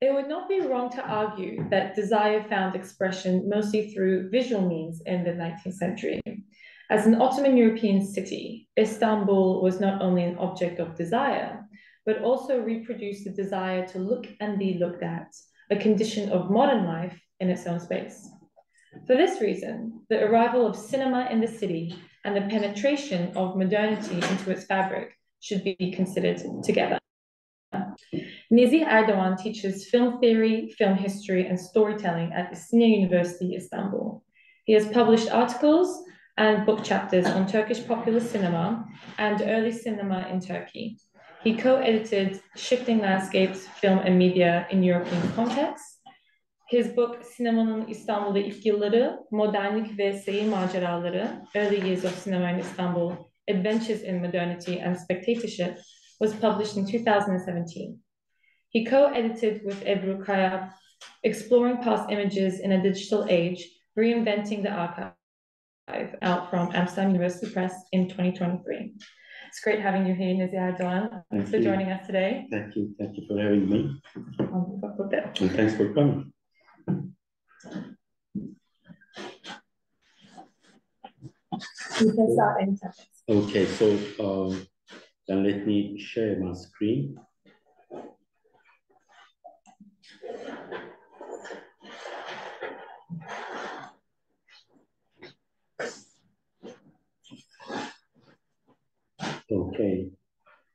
It would not be wrong to argue that desire found expression mostly through visual means in the 19th century. As an Ottoman European city, Istanbul was not only an object of desire, but also reproduced the desire to look and be looked at, a condition of modern life in its own space. For this reason, the arrival of cinema in the city and the penetration of modernity into its fabric should be considered together. Nezih Erdoğan teaches film theory, film history, and storytelling at İstinye University, Istanbul. He has published articles and book chapters on Turkish popular cinema and early cinema in Turkey. He co-edited Shifting Landscapes, Film and Media in European Contexts. His book Sinemanın İstanbul'da İlk Yılları, Modernlik ve Seyir Maceraları, Early Years of Cinema in Istanbul, Adventures in Modernity and Spectatorship, was published in 2017. He co-edited with Ebru Kaya, Exploring Past Images in a Digital Age, Reinventing the Archive, out from Amsterdam University Press in 2023. It's great having you here, Nezih Erdoğan. Thanks for joining us today. Thank you for having me. And thanks for coming. You can start anytime. Okay, so then let me share my screen. Okay,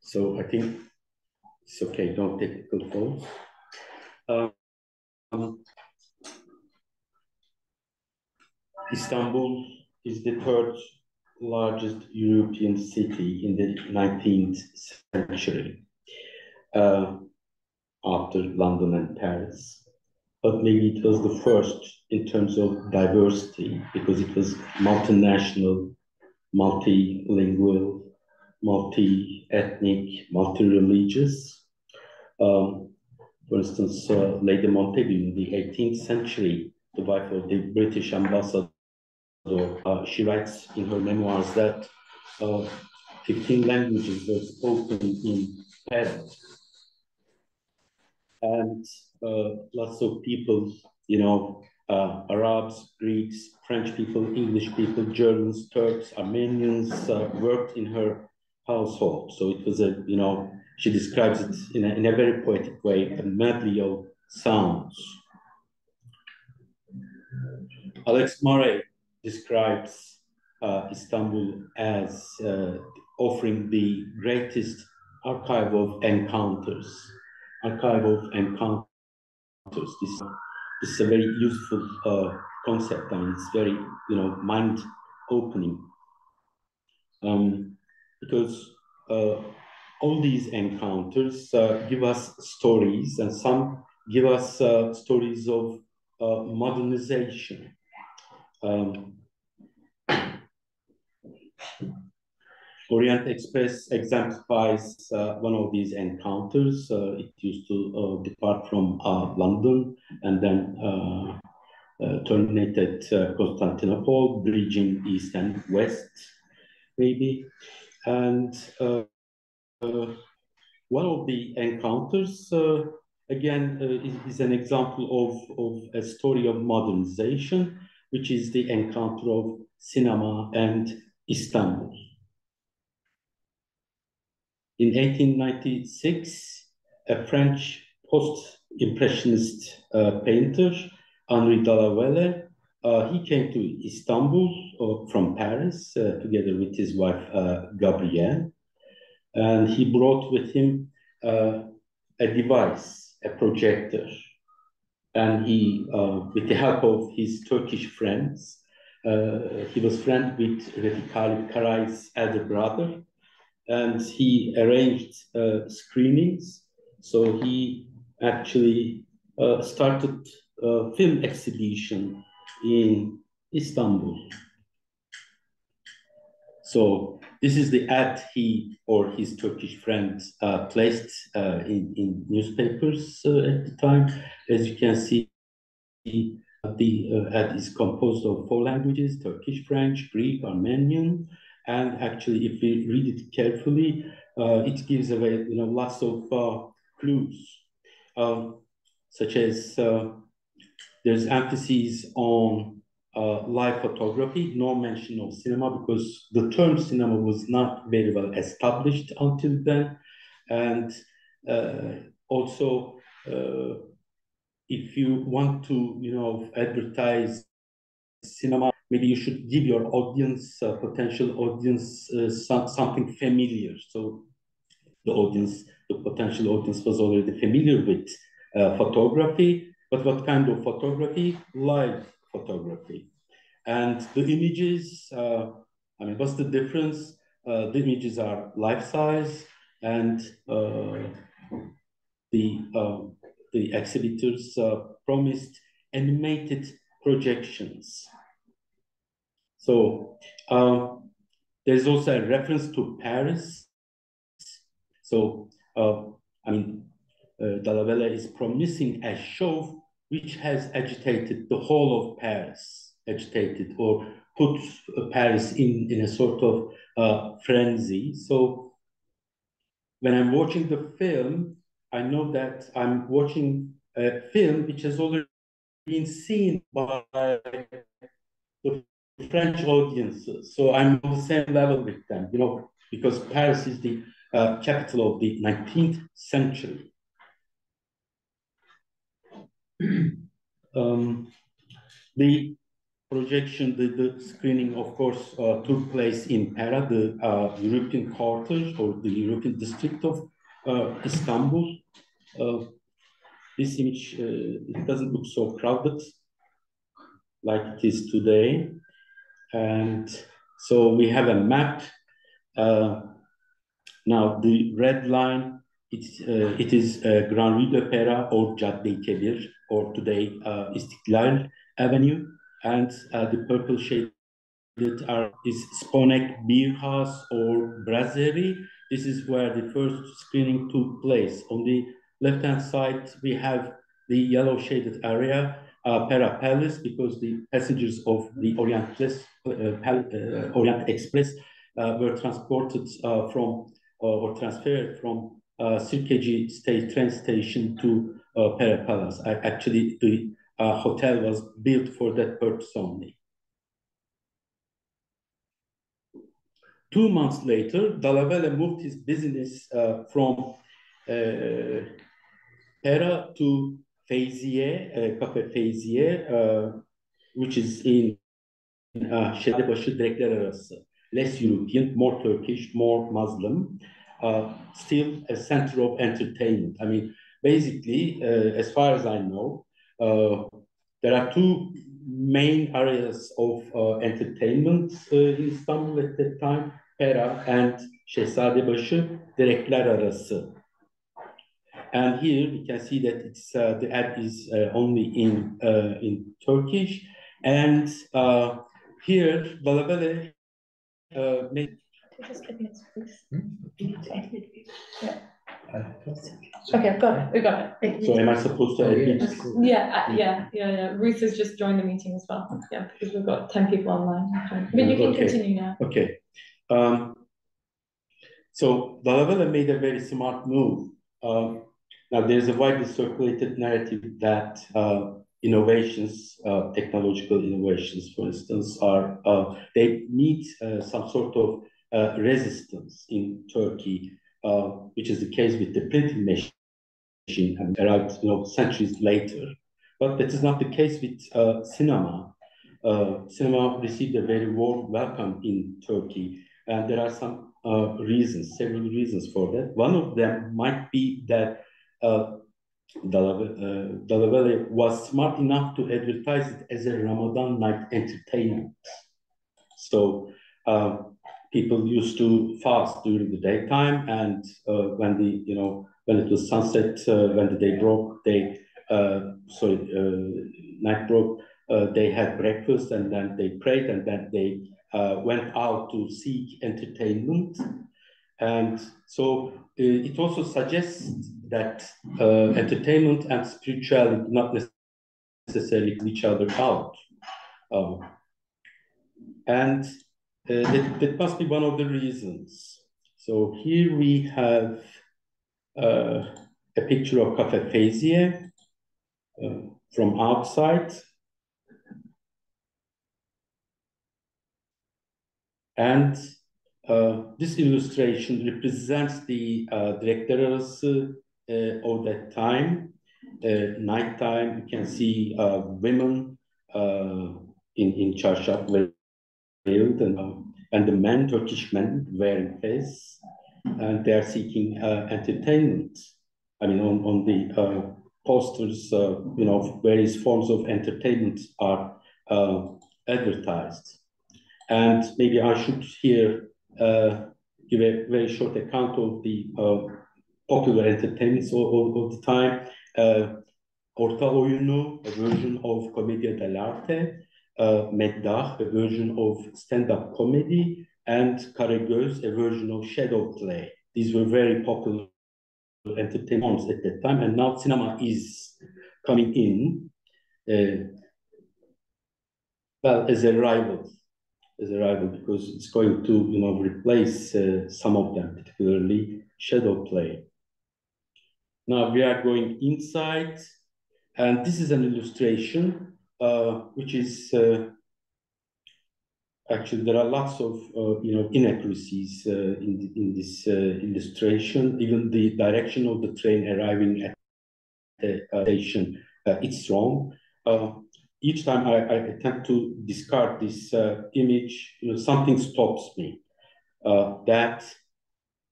so I think it's okay, don't technical faults. Istanbul is the third largest European city in the 19th century, after London and Paris. But maybe it was the first in terms of diversity, because it was multinational, multilingual, multi-ethnic, multi-religious. For instance, Lady Montagu in the 18th century, the wife of the British ambassador, she writes in her memoirs that 15 languages were spoken in Paris. And lots of people, you know, Arabs, Greeks, French people, English people, Germans, Turks, Armenians worked in her household. So it was a, you know, she describes it in a very poetic way, a medley of sounds. Alex Murray describes Istanbul as offering the greatest archive of encounters. This is a very useful concept, and it's very, you know, mind-opening. Because all these encounters give us stories, and some give us stories of modernization. Orient Express exemplifies one of these encounters. It used to depart from London and then terminated Constantinople, bridging east and west, maybe. And one of the encounters, again, is an example of a story of modernization, which is the encounter of cinema and Istanbul. In 1896, a French post-impressionist painter, Henri Delawalle, he came to Istanbul from Paris together with his wife, Gabrielle. And he brought with him a device, a projector. And he, with the help of his Turkish friends, he was friends with Refik Halit Karay's elder brother, and he arranged screenings. So he actually started a film exhibition in Istanbul. So this is the ad he or his Turkish friends placed in newspapers at the time. As you can see, the ad is composed of 4 languages: Turkish, French, Greek, Armenian. And actually, if we read it carefully, it gives away, you know, lots of clues. such as there's emphasis on live photography, no mention of cinema because the term cinema was not very well established until then. And also, if you want to, advertise cinema, maybe you should give your audience, potential audience, something familiar. So the potential audience was already familiar with photography, but what kind of photography? Live photography. And the images, what's the difference? The images are life-size, and the exhibitors promised animated projections. So there's also a reference to Paris. So, Dallavella is promising a show which has agitated the whole of Paris, agitated or put Paris in a sort of frenzy. So when I'm watching the film, I know that I'm watching a film which has already been seen by the French audiences. So I'm on the same level with them, because Paris is the capital of the 19th century. The projection, the screening, of course, took place in Pera, the European quarter or the European district of Istanbul. This image, it doesn't look so crowded like it is today. And so we have a map. Now the red line, it is Grand Rue de Pera or Cadde-i Kebir, or today İstiklal Avenue, and the purple shaded is Sponek Beer House or Brasserie. This is where the first screening took place. On the left-hand side, we have the yellow shaded area, Pera Palace, because the passengers of the Orient Express were transported from or transferred from Sirkeci State train station to Pera Palace. Actually, the hotel was built for that purpose only. 2 months later, Dallavella moved his business from Pera to Feyziye, Cafe Feyziye, which is in Şehirbaşı Direkler Arası. Less European, more Turkish, more Muslim, still a center of entertainment. Basically, as far as I know, there are two main areas of entertainment in Istanbul at that time, Pera and Şehzadebaşı Direkler Arası. And here we can see that it's the ad is only in Turkish, and here Dallavella made. Okay, got it. We got it. So am I supposed to edit? Yeah. Ruth has just joined the meeting as well. Yeah, because we've got 10 people online. But you can continue now. Okay. So Dallavella made a very smart move. Now there's a widely circulated narrative that innovations, technological innovations, for instance, they meet some sort of resistance in Turkey, which is the case with the printing machine arrived, centuries later. But that is not the case with cinema. Cinema received a very warm welcome in Turkey, and there are some several reasons for that. One of them might be that Dallavella was smart enough to advertise it as a Ramadan night entertainment. So people used to fast during the daytime, and when it was sunset, when the day broke, night broke, they had breakfast, and then they prayed, and then they went out to seek entertainment. And so it also suggests that entertainment and spirituality do not necessarily each other out. And that must be one of the reasons. So here we have a picture of Cafe Feyziye. from outside. And this illustration represents the director of that time. Nighttime, you can see women in çarşaf veiled, and the men, Turkish men, wearing fez, and they are seeking entertainment. I mean, on the posters, various forms of entertainment are advertised. And maybe I should here give a very short account of the popular entertainments of the time. Orta Oyunu, a version of Commedia dell'arte, Meddah, a version of stand-up comedy, and Karagöz, a version of shadow play. These were very popular entertainments at that time, and now cinema is coming in, well, as a rival, because it's going to, replace some of them, particularly shadow play. Now we are going inside, and this is an illustration, which is actually there are lots of inaccuracies in this illustration. Even the direction of the train arriving at the station, it's wrong. Each time I attempt to discard this image, something stops me. That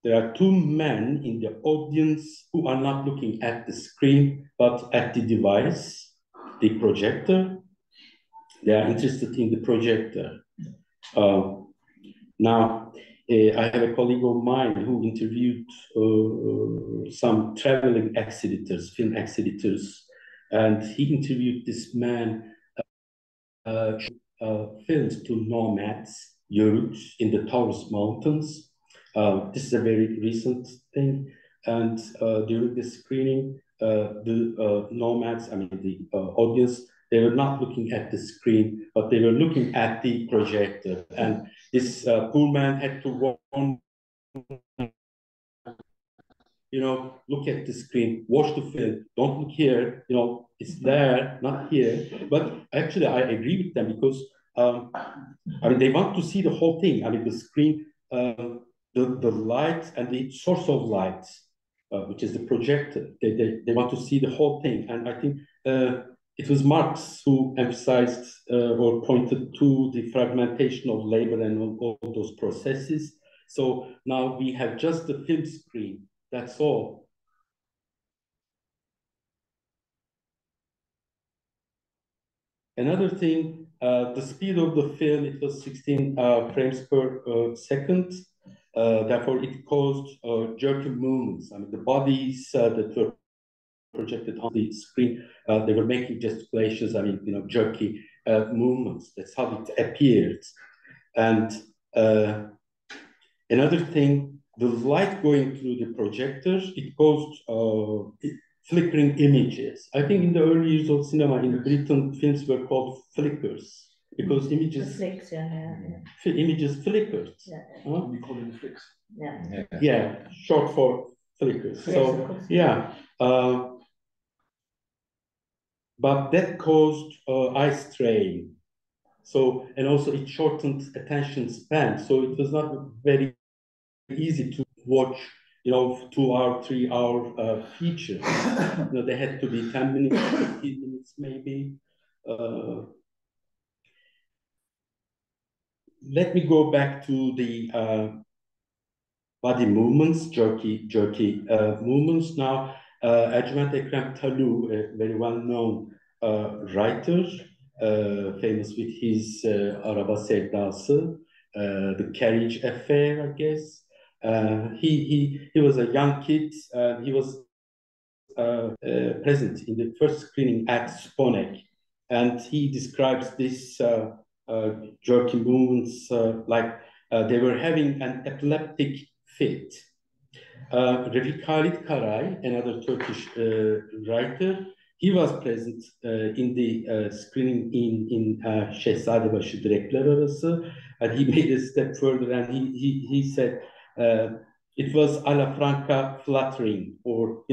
there are two men in the audience who are not looking at the screen, but at the device, the projector. They are interested in the projector. Now, I have a colleague of mine who interviewed some traveling exhibitors, film exhibitors, and he interviewed this man films to nomads, Yörük, in the Taurus Mountains. This is a very recent thing. And during the screening, the nomads, I mean the audience, they were not looking at the screen, but they were looking at the projector. And this poor man had to warn, look at the screen, watch the film, don't look here, it's there, not here. But actually, I agree with them because, they want to see the whole thing. I mean, the screen, the light and the source of light, which is the projector. They want to see the whole thing. And I think it was Marx who emphasized or pointed to the fragmentation of labor and all those processes. So now we have just the film screen. That's all. Another thing, the speed of the film, it was 16 frames per second. Therefore, it caused jerky movements. I mean, the bodies that were projected on the screen, they were making gesticulations, jerky movements. That's how it appeared. And another thing, the light going through the projectors, it caused flickering images. I think in the early years of cinema in Britain, films were called flickers because images. The flicks, yeah. Images flickered. Yeah. Huh? We call them flicks. Yeah, short for flickers. Yes, So yeah, but that caused eye strain. So, and also it shortened attention span. So it was not very easy to watch, 2-hour, 3-hour features. They had to be 10 minutes, 15 minutes maybe. Let me go back to the body movements, jerky movements. Now, Ercüment Ekrem Talu, a very well-known writer, famous with his Araba Sevdası, the carriage affair, I guess. He was a young kid. He was present in the first screening at Sponek, and he describes this jerky movements like they were having an epileptic fit. Refik Halit Karay, another Turkish writer, he was present in the screening in Şehzadebaşı Direkler Arası, and he made a step further, and he said it was alla franca fluttering, or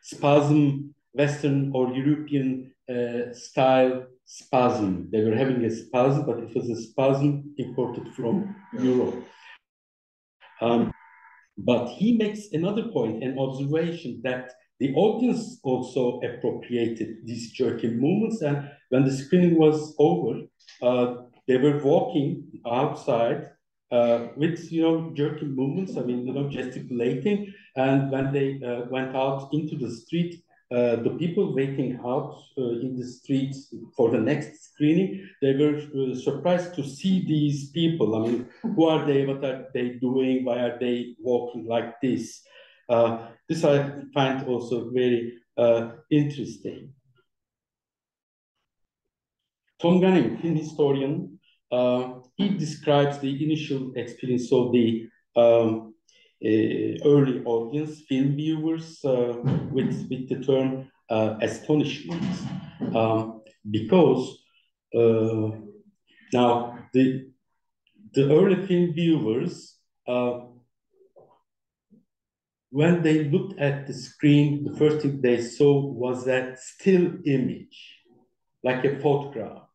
spasm Western or European style spasm. They were having a spasm, but it was a spasm imported from Europe. But he makes another point, an observation that the audience also appropriated these jerking movements. And when the screening was over, they were walking outside with, jerking movements. I mean, gesticulating. And when they went out into the street, the people waiting out in the streets for the next screening, they were surprised to see these people. I mean, who are they? What are they doing? Why are they walking like this? This I find also very interesting. Tonganing, film historian, he describes the initial experience of the early audience, film viewers, with the term astonishment, because now the early film viewers, when they looked at the screen, the first thing they saw was that still image, like a photograph.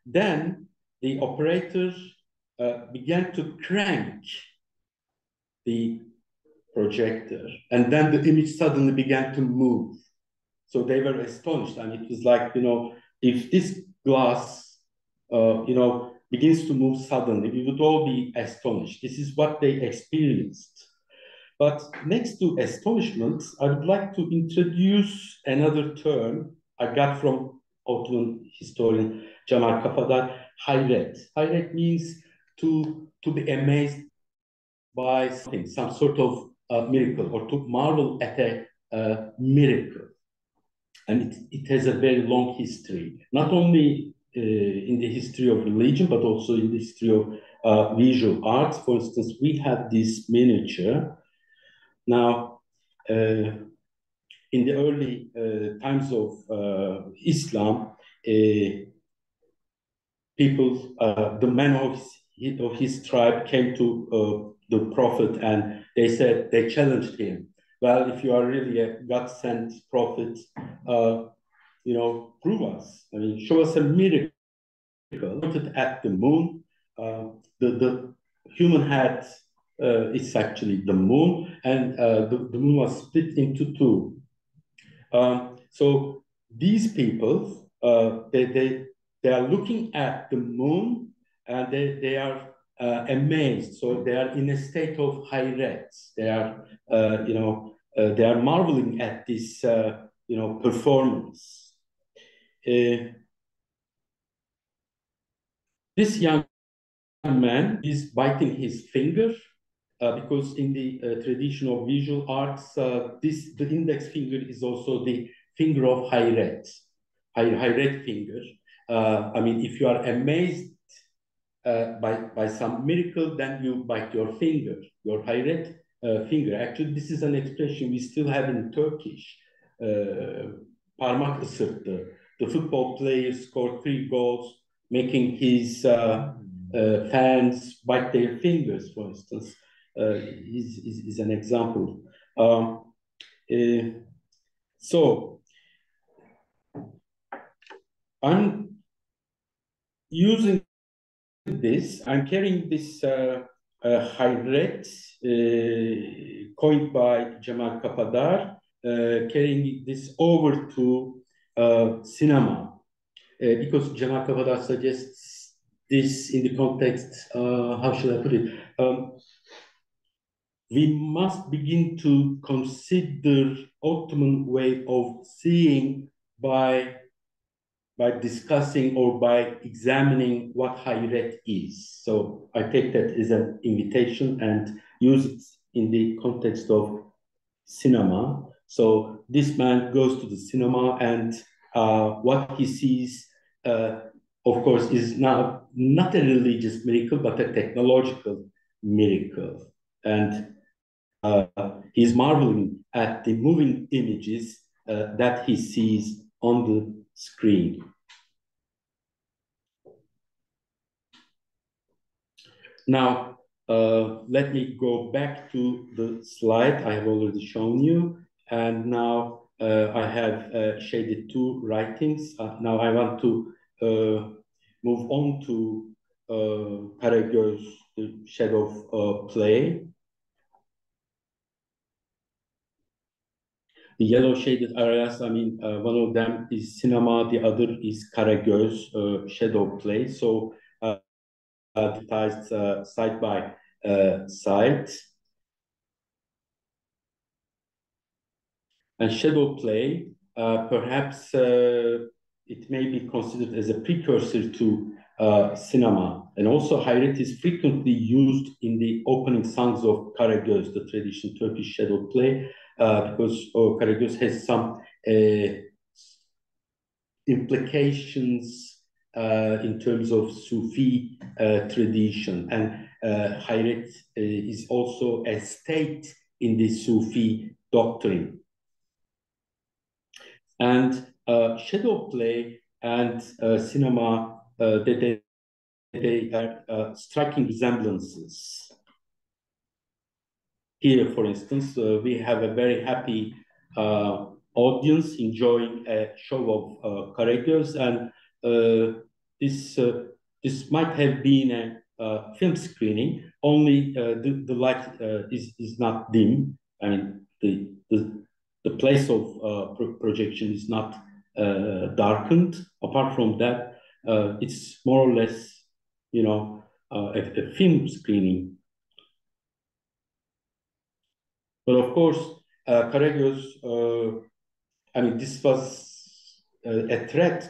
Then the operator began to crank the projector, and then the image suddenly began to move. So they were astonished, and it was like, if this glass, begins to move suddenly, we would all be astonished. This is what they experienced. But next to astonishment, I would like to introduce another term I got from Ottoman historian Cemal Kafadar, hayret. Hayret means to be amazed by something, some sort of miracle, or to marvel at a miracle. And it has a very long history, not only in the history of religion, but also in the history of visual arts. For instance, we have this miniature. Now, in the early times of Islam, people, the men of his tribe came to the prophet, and they challenged him. Well, if you are really a God-sent prophet, prove us. I mean, show us a miracle. Pointed at the moon. The human head, it's actually the moon, and the moon was split into two. So these people, they are looking at the moon, and they are amazed. So they are in a state of hayret. They are, they are marveling at this, performance. This young man is biting his finger because in the tradition of visual arts, the index finger is also the finger of hayret, hayret finger. I mean, if you are amazed by some miracle, then you bite your finger, your hayret finger. Actually, this is an expression we still have in Turkish. Parmak ısırttı. The football player scored 3 goals, making his fans bite their fingers, for instance, is an example. So I'm using this, I'm carrying this hayret coined by Cemal Kapadar, carrying this over to cinema, because Cemal Kapadar suggests this in the context, how should I put it? We must begin to consider Ottoman way of seeing by discussing or by examining what hayret is. So I take that as an invitation and use it in the context of cinema. So this man goes to the cinema, and what he sees, of course, is now not a religious miracle, but a technological miracle. And he's marveling at the moving images that he sees on the screen. Now, let me go back to the slide I have already shown you. And now I have shaded two writings. Now I want to move on to Karagöz, the shadow play. The yellow shaded areas, I mean, one of them is cinema, the other is Karagöz, shadow play. So advertised side by side. And shadow play, perhaps it may be considered as a precursor to cinema. And also Hayret is frequently used in the opening songs of Karagöz, the traditional Turkish shadow play, because Karagöz has some implications in terms of Sufi tradition. And Hayret is also a state in the Sufi doctrine. And shadow play and cinema, they are striking resemblances. Here, for instance, we have a very happy audience enjoying a show of Karagöz, and this might have been a film screening. Only the light is not dim. I mean, the place of projection is not darkened. Apart from that, it's more or less, you know, a film screening. But of course, Karagöz, I mean, this was a threat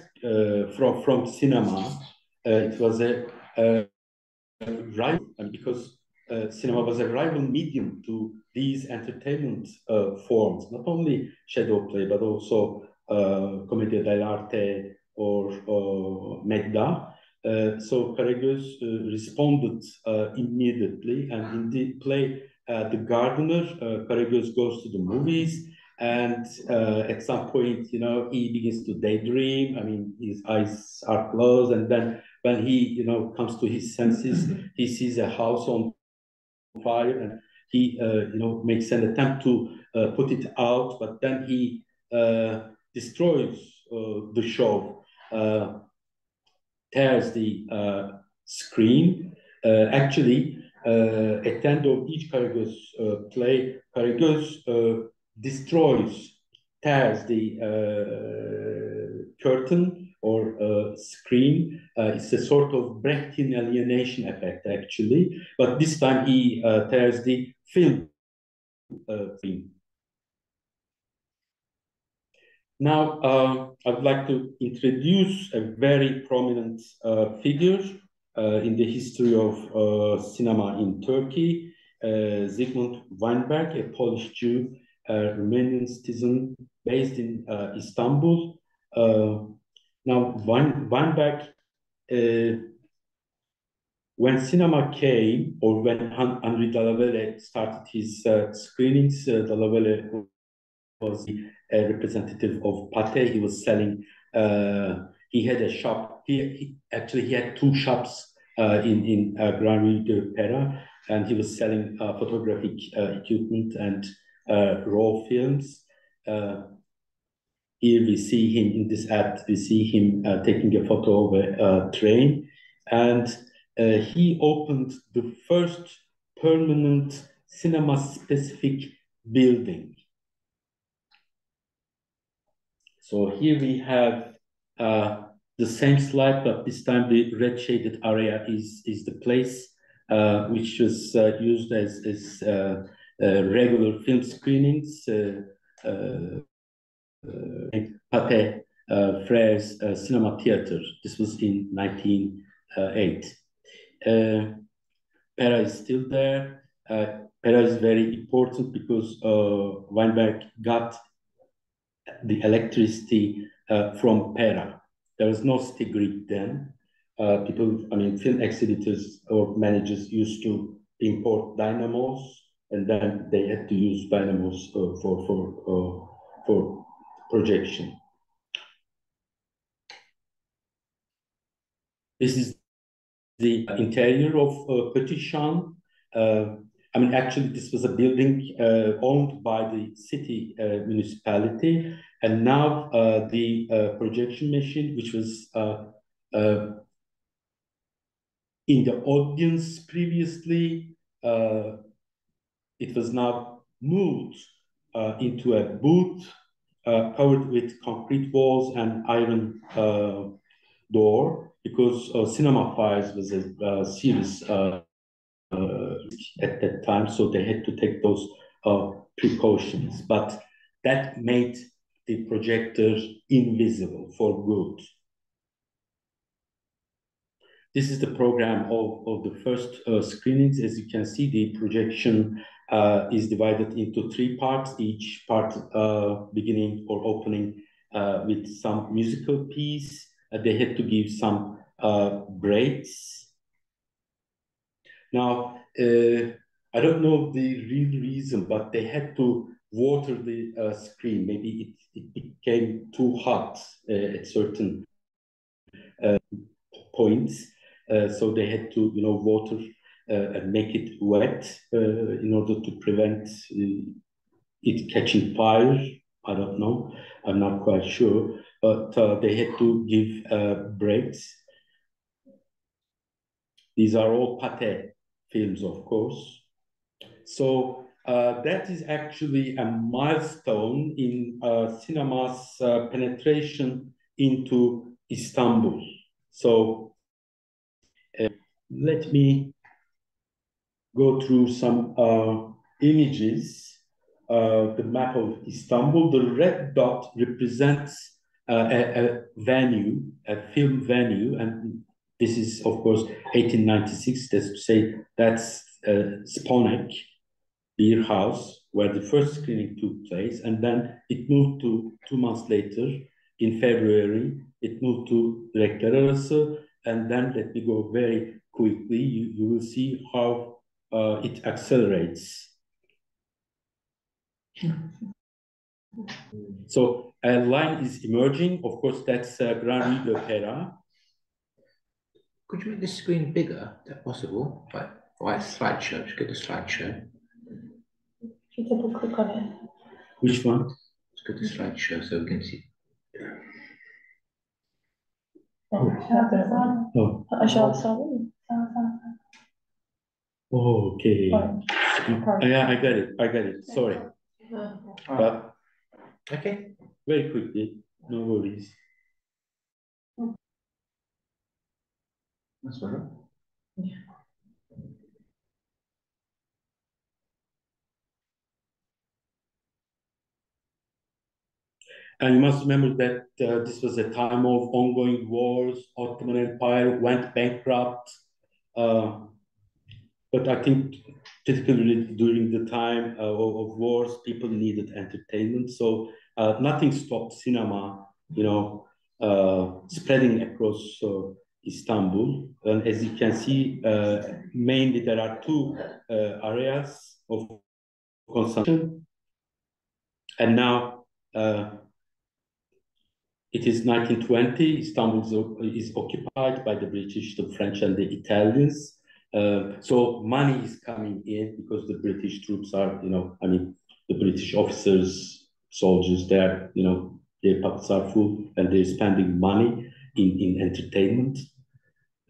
from cinema. It was a rival, because cinema was a rival medium to these entertainment forms, not only shadow play, but also commedia dell'arte or Medda. So Karagöz responded immediately, and in the play The Gardener, Karagöz goes to the movies, and at some point, you know, he begins to daydream. I mean, his eyes are closed, and then when he, you know, comes to his senses, he sees a house on fire, and he, you know, makes an attempt to put it out, but then he destroys the show, tears the screen. Actually, at the end of each Karagöz play, Karagöz destroys, tears the curtain or screen. It's a sort of Brechtian alienation effect, actually, but this time he tears the film screen. Now, I'd like to introduce a very prominent figure in the history of cinema in Turkey, Zygmunt Weinberg, a Polish Jew, Romanian citizen based in Istanbul. Now, Weinberg, when cinema came, or when Henri Dallavelle started his screenings, Dallavelle was a representative of Pathé. He was selling, he had a shop. He actually he had two shops in Grand Rue de Pera, and he was selling photographic equipment and raw films. Here we see him in this ad, we see him taking a photo of a train, and he opened the first permanent cinema-specific building. So here we have the same slide, but this time the red shaded area is the place which was used as regular film screenings. Pathé Frere's Cinema Theater. This was in 1908. Pera is still there. Pera is very important because Weinberg got the electricity from Pera. There was no city grid then. People, I mean, film exhibitors or managers used to import dynamos, and then they had to use dynamos for projection. This is the interior of Petit Champ. I mean, actually, this was a building owned by the city municipality, and now the projection machine, which was in the audience previously, it was now moved into a booth covered with concrete walls and iron door, because cinema fires was a serious at that time, so they had to take those precautions. But that made the projector invisible for good. This is the program of the first screenings. As you can see, the projection is divided into 3 parts, each part beginning or opening with some musical piece. They had to give some breaks. Now, I don't know the real reason, but they had to water the screen. Maybe it became too hot at certain points. So they had to, water and make it wet in order to prevent it catching fire. I don't know. I'm not quite sure. But they had to give breaks. These are all Pathé films, of course. So that is actually a milestone in cinema's penetration into Istanbul. So let me go through some images. The map of Istanbul. The red dot represents a venue, a film venue, and this is, of course, 1896. That's to say that's Sponek beer house where the first screening took place, and then it moved to 2 months later in February. It moved to Renkler Arası, and then let me go very quickly. You will see how it accelerates. So a line is emerging. Of course, that's Grand Rue de l'Opéra. Could you make the screen bigger, if that's possible? Right, slideshow. Just get the slideshow. If you double click on it. Which one? Let's go to slideshow so we can see. Oh. Aşağı sağ değil mi? Oh, okay. Yeah, I got it. Sorry. But Okay. very quickly, no worries. That's better. Yeah. And you must remember that this was a time of ongoing wars. Ottoman Empire went bankrupt. But I think particularly during the time of wars, people needed entertainment. So nothing stopped cinema, spreading across Istanbul. And as you can see, mainly there are 2 areas of consumption. And now it is 1920. Istanbul is occupied by the British, the French, and the Italians. So money is coming in because the British troops are, the British officers, soldiers, their pockets are full and they're spending money in entertainment,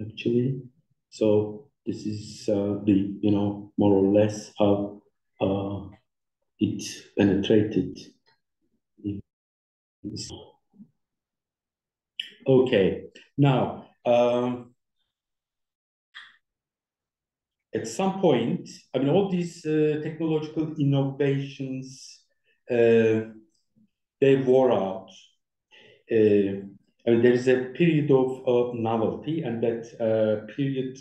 actually. So this is more or less how it penetrated. Okay, now at some point, all these technological innovations, they wore out. There is a period of novelty, and that period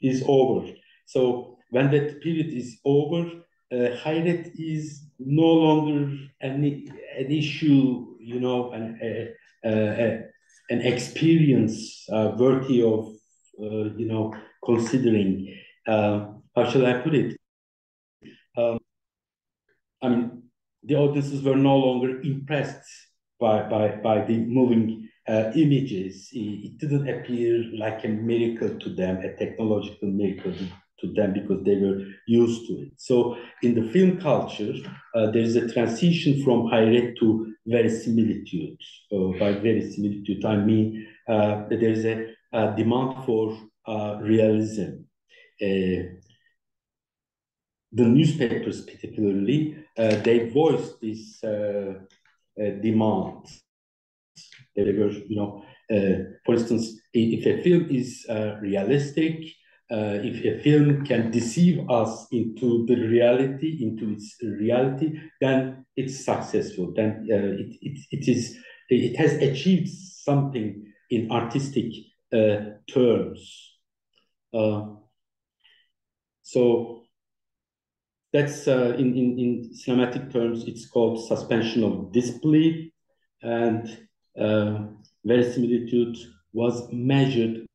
is over. So when that period is over, Hayret is no longer an issue, an experience worthy of, considering. How shall I put it? The audiences were no longer impressed by the moving images. It didn't appear like a miracle to them, a technological miracle. to them because they were used to it. So in the film culture, there is a transition from hayret to verisimilitude. By verisimilitude, I mean that there is a demand for realism. The newspapers, particularly, they voiced this demand. They were, for instance, if a film is realistic, if a film can deceive us into its reality, then it's successful. Then it has achieved something in artistic terms. So that's in cinematic terms, it's called suspension of disbelief, and verisimilitude was measured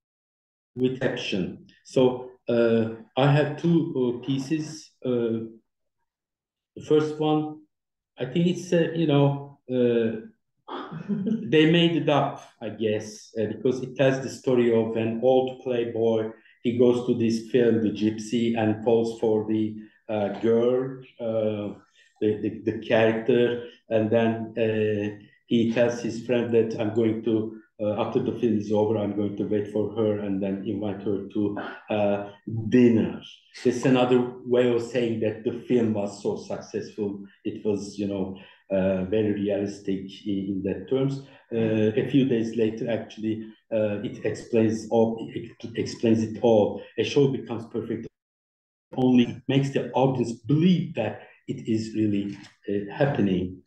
with action. So I have two pieces. The first one, I think it's they made it up, I guess, because it tells the story of an old playboy. He goes to this film, The Gypsy, and falls for the girl, the character, and then he tells his friend that I'm going to, after the film is over, I'm going to wait for her and then invite her to dinner. It's another way of saying that the film was so successful. It was, very realistic in that terms. A few days later, actually, it explains it all. A show becomes perfect only it makes the audience believe that it is really happening.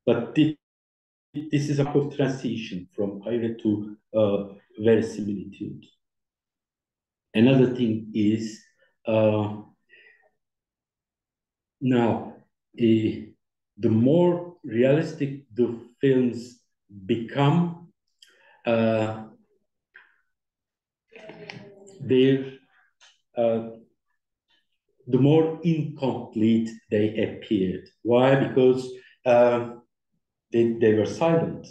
But this is a transition from hayret to verisimilitude. Another thing is now the more realistic the films become, the more incomplete they appeared. Why? Because they were silent.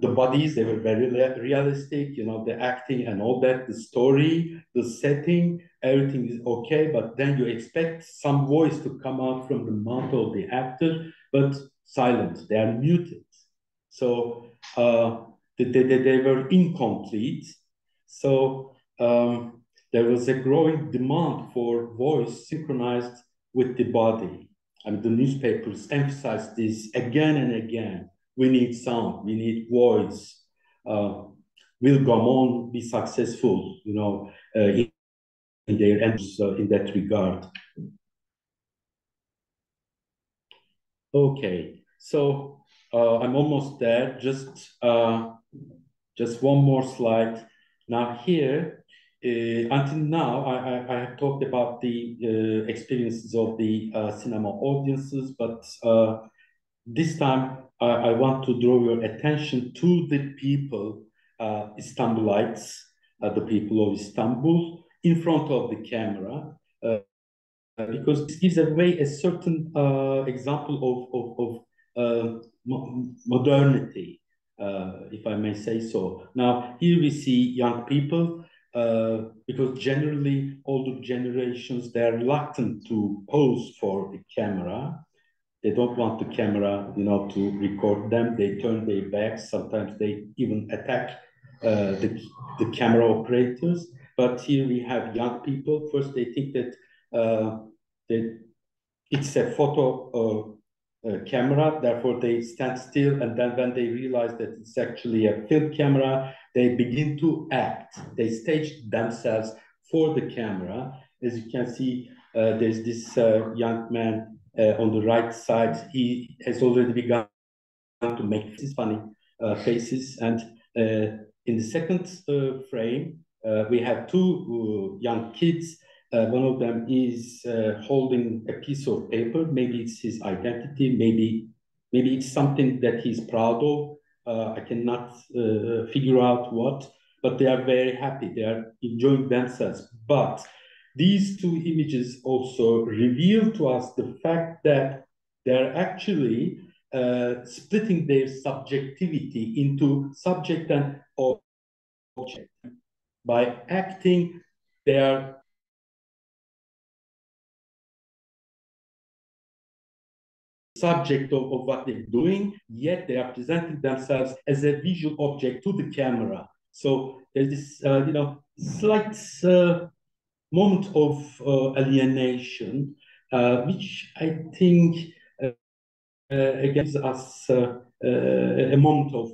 The bodies, they were very realistic, the acting and all that, the story, the setting, everything is okay, but then you expect some voice to come out from the mouth of the actor, but silent, they are muted. So they were incomplete. So there was a growing demand for voice synchronized with the body. And the newspapers emphasized this again and again. We need sound, we need voice. Will Gammon be successful, in their entries in that regard? Okay, so I'm almost there. Just one more slide. Now here, until now, I have talked about the experiences of the cinema audiences, but this time I want to draw your attention to the people, Istanbulites, the people of Istanbul, in front of the camera, because this gives away a certain example of modernity, if I may say so. Now, here we see young people, because generally older generations, they're reluctant to pose for the camera. They don't want the camera, to record them. They turn their backs. Sometimes they even attack the camera operators. But here we have young people. First, they think that it's a photo camera, therefore they stand still. And then when they realize that it's actually a film camera, they begin to act. They stage themselves for the camera. As you can see, there's this young man on the right side. He has already begun to make these funny faces. And in the second frame, we have two young kids. One of them is holding a piece of paper. Maybe it's his identity. Maybe it's something that he's proud of. I cannot figure out what, but they are very happy. They are enjoying themselves. But these two images also reveal to us the fact that they're actually splitting their subjectivity into subject and object. By acting, they are subject of what they're doing, yet they are presenting themselves as a visual object to the camera. So there's this, slight moment of alienation, which I think gives us a moment of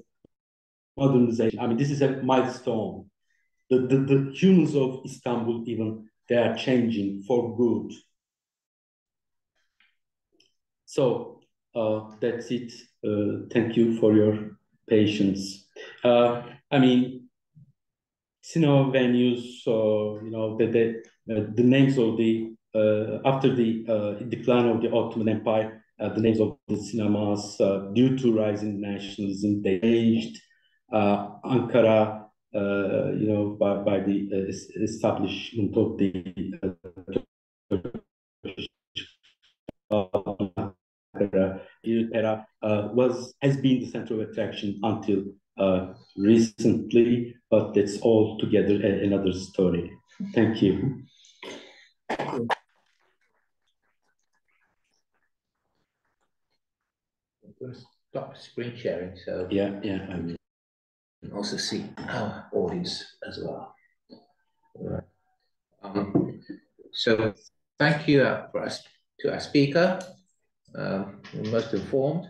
modernization. I mean, this is a milestone. The humans of Istanbul, even, they are changing for good. So that's it. Thank you for your patience. I mean, cinema venues, the names of the after the decline of the Ottoman Empire, the names of the cinemas, due to rising nationalism, they changed. Ankara, by the establishment of the has been the center of attraction until recently, but that's all together another story. Thank you. I'm going to stop screen sharing, so yeah, I mean, and also see our audience as well. All right. So thank you to our speaker, most informed.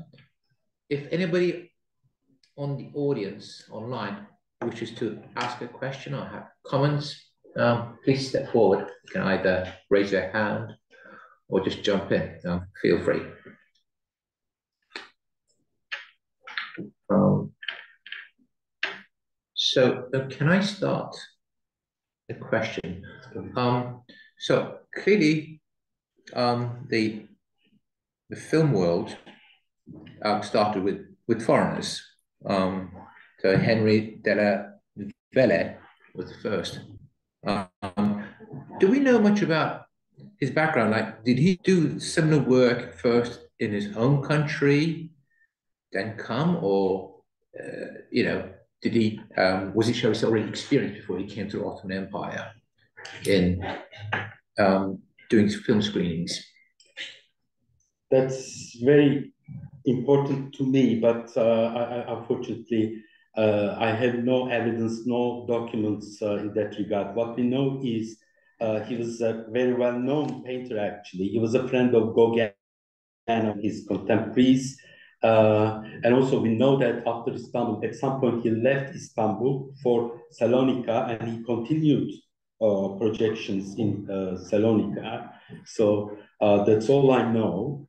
If anybody on the audience online wishes to ask a question or have comments, please step forward. You can either raise your hand or just jump in. Feel free. So can I start the question? So clearly, the film world started with foreigners. So Henry della Velle was the first. Do we know much about his background? Like, did he do similar work first in his home country, then come, or did he was he, shall we say, already experienced before he came to the Ottoman Empire in doing film screenings? That's very important to me, but unfortunately, I have no evidence, no documents in that regard. What we know is he was a very well-known painter, actually. He was a friend of Gauguin and his contemporaries. And also we know that after Istanbul, at some point he left Istanbul for Salonika, and he continued projections in Salonika. So that's all I know.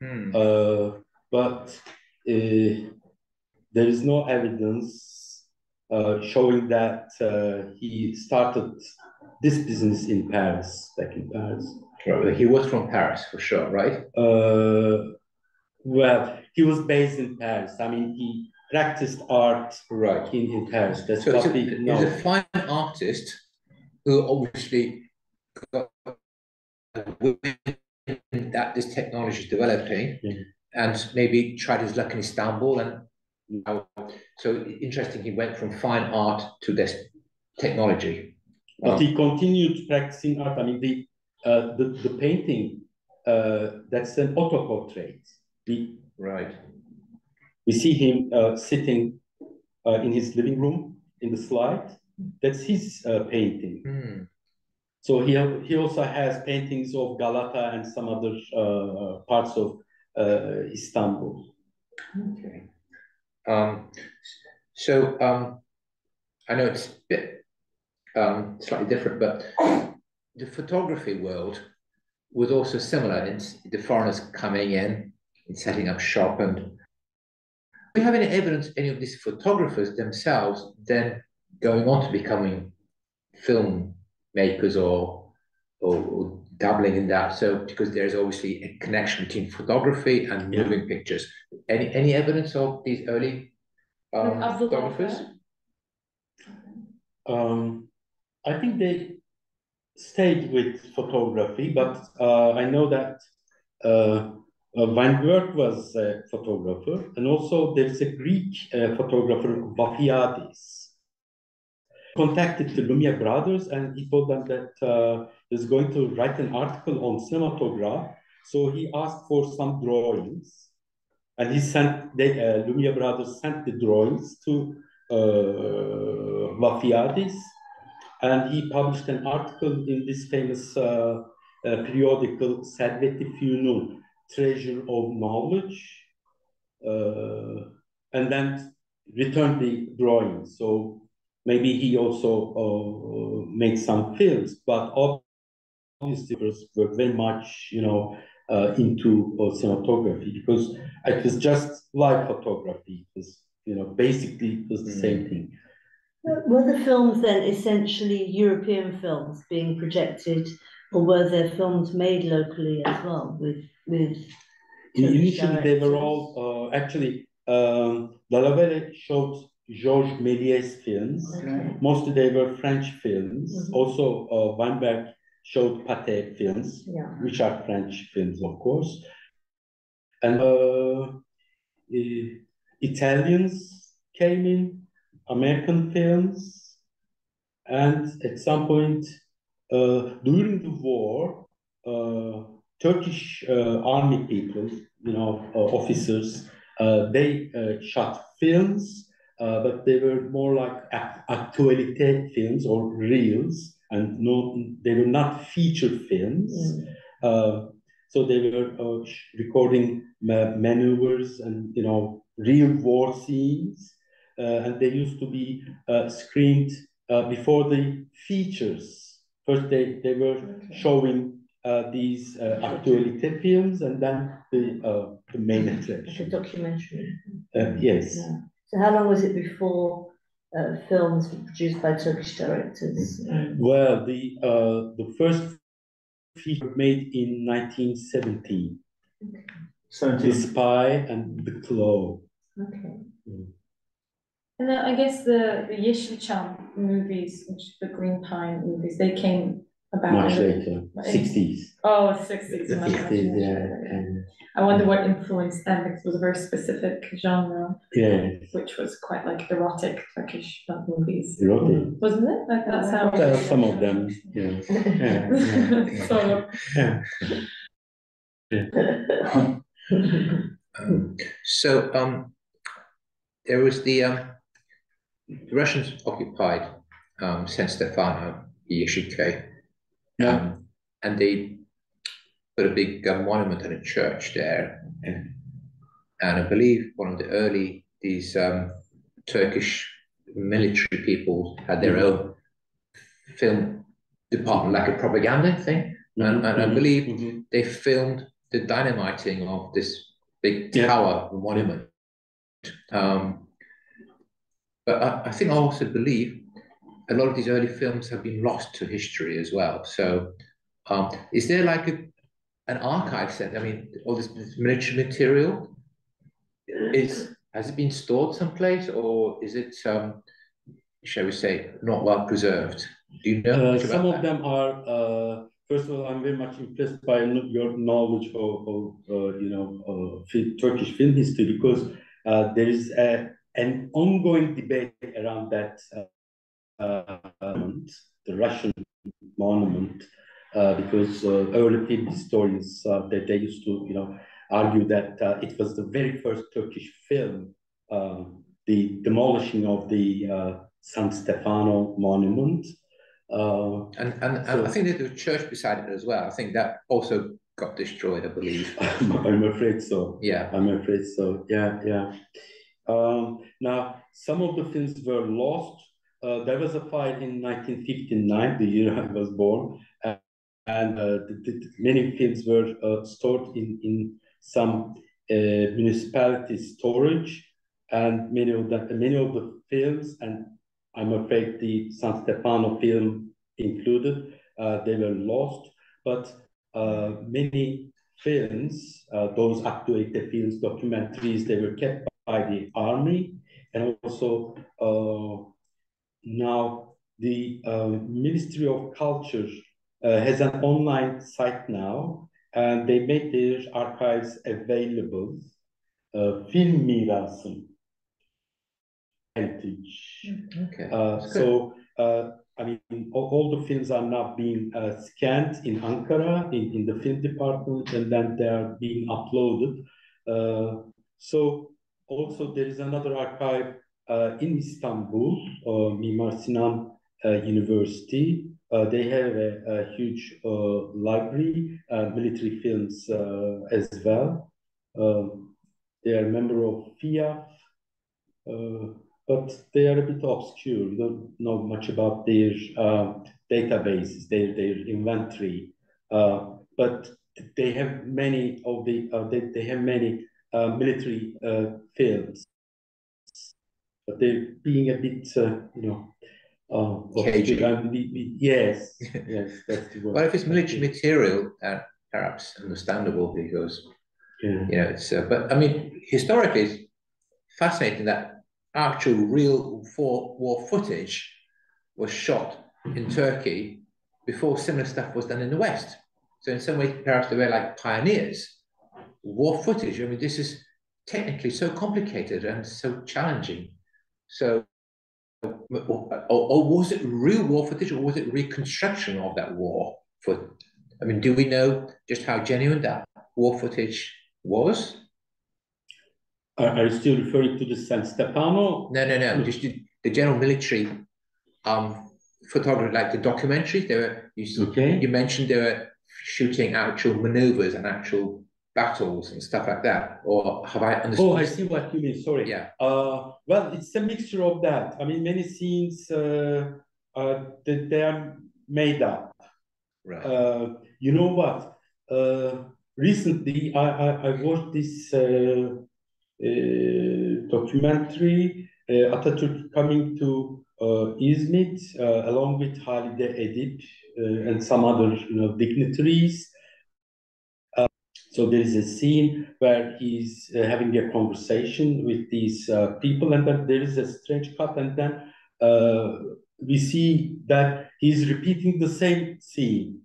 But there is no evidence showing that he started this business in Paris, back in Paris. Right. He was from Paris, for sure, right? Well, he was based in Paris. I mean, he practiced art in Paris. That's so what we know. He was a fine artist who obviously got that this technology is developing, and maybe tried his luck in Istanbul. And so interesting, he went from fine art to this technology. But he continued practicing art. I mean, the painting, that's an auto-portrait. We see him sitting in his living room in the slide. That's his painting. So he also has paintings of Galata and some other parts of Istanbul. Okay. I know it's a bit slightly different, but the photography world was also similar. And the foreigners coming in and setting up shop. And do we have any evidence any of these photographers themselves then going on to becoming film makers or dabbling in that? So because there's obviously a connection between photography and moving pictures. Any evidence of these early photographers? I think they stayed with photography, but I know that Van Gogh was a photographer, and also there's a Greek photographer, Vafiadis. Contacted the Lumiere brothers, and he told them that he's going to write an article on cinematograph. So he asked for some drawings, and he sent Lumiere brothers sent the drawings to Vafiadis, and he published an article in this famous periodical Servet-i Fünun, Treasure of Knowledge, and then returned the drawings. So maybe he also made some films, but obviously were very much, into cinematography, because it was just like photography. It was, basically it was the same thing. Were the films then essentially European films being projected, or were there films made locally as well with Initially, they were all actually. Dallavere showed Georges Méliès films. Okay. Mostly they were French films. Also, Weinberg showed Pathé films, which are French films, of course. And Italians came in, American films, and at some point during the war, Turkish army people, officers, they shot films, but they were more like actualité films or reels, and they were not feature films. So they were recording maneuvers and real war scenes, and they used to be screened before the features. First, they were showing these actualité films, and then the main attraction. Like a documentary. Yes. Yeah. So how long was it before films were produced by Turkish directors? Well, the first feature made in 1917. Okay. The Spy and the Claw. Okay. And then I guess the Yeşilçam movies, which the Green Pine movies, they came about much later, 60s. Oh, 60s. The 60s, yeah. I wonder what influenced them, because it was a very specific genre, which was quite like erotic Turkish movies. Erotic? Wasn't it? Like that's how. Some of them, yeah. So there was the Russians occupied San Stefano, Yeshike, and they put a big monument and a church there, and I believe one of the early Turkish military people had their own film department, like a propaganda thing, and I believe they filmed the dynamiting of this big tower monument. But I think I also believe a lot of these early films have been lost to history as well. So is there like an archive set? I mean, all this military material, has it been stored someplace, or is it, shall we say, not well preserved? Do you know much about some of them are, first of all, I'm very much impressed by your knowledge of Turkish film history, because there is an ongoing debate around that monument, the Russian monument, because early film historians that they used to, argue that it was the very first Turkish film, the demolishing of the San Stefano monument. And I think there's a church beside it as well. I think that also got destroyed, I believe. I'm afraid so. Yeah. I'm afraid so. Yeah. Now, some of the films were lost. There was a fire in 1959, the year I was born, and many films were stored in some municipality storage, and many of the films, and I'm afraid the San Stefano film included, they were lost. But many films, those actuated films, documentaries, they were kept by the army, and also now the Ministry of Culture has an online site now, and they made their archives available. Film Mirasım heritage. Okay. I mean, all the films are now being scanned in Ankara in the film department, and then they are being uploaded. So also there is another archive in Istanbul, Mimar Sinan University. They have a huge library, military films as well. They are a member of FIAF, but they are a bit obscure. We don't know much about their databases, their inventory. But they have many of the they have many military films, but they're being a bit Cagey. yes, yes, that's the word. Well, if it's military material, perhaps understandable because it's. But I mean, historically, it's fascinating that actual real war footage was shot in Turkey before similar stuff was done in the West. So in some ways, perhaps they were like pioneers. War footage. I mean, this is technically so complicated and so challenging. So, or was it real war footage, or was it reconstruction of that war? I mean, do we know just how genuine that war footage was? Are you still referring to the San Stefano? No. Just the general military photography, like the documentaries. You mentioned they were shooting actual maneuvers and actual battles and stuff like that. Or have I understood? Oh, I see what you mean. Sorry. Yeah. Well, it's a mixture of that. I mean, many scenes they are made up. Right. You know what? Recently, I watched this documentary, Atatürk coming to Izmit, along with Halide Edip and some other dignitaries. So there is a scene where he's having a conversation with these people, and then there is a strange cut, and then we see that he's repeating the same scene.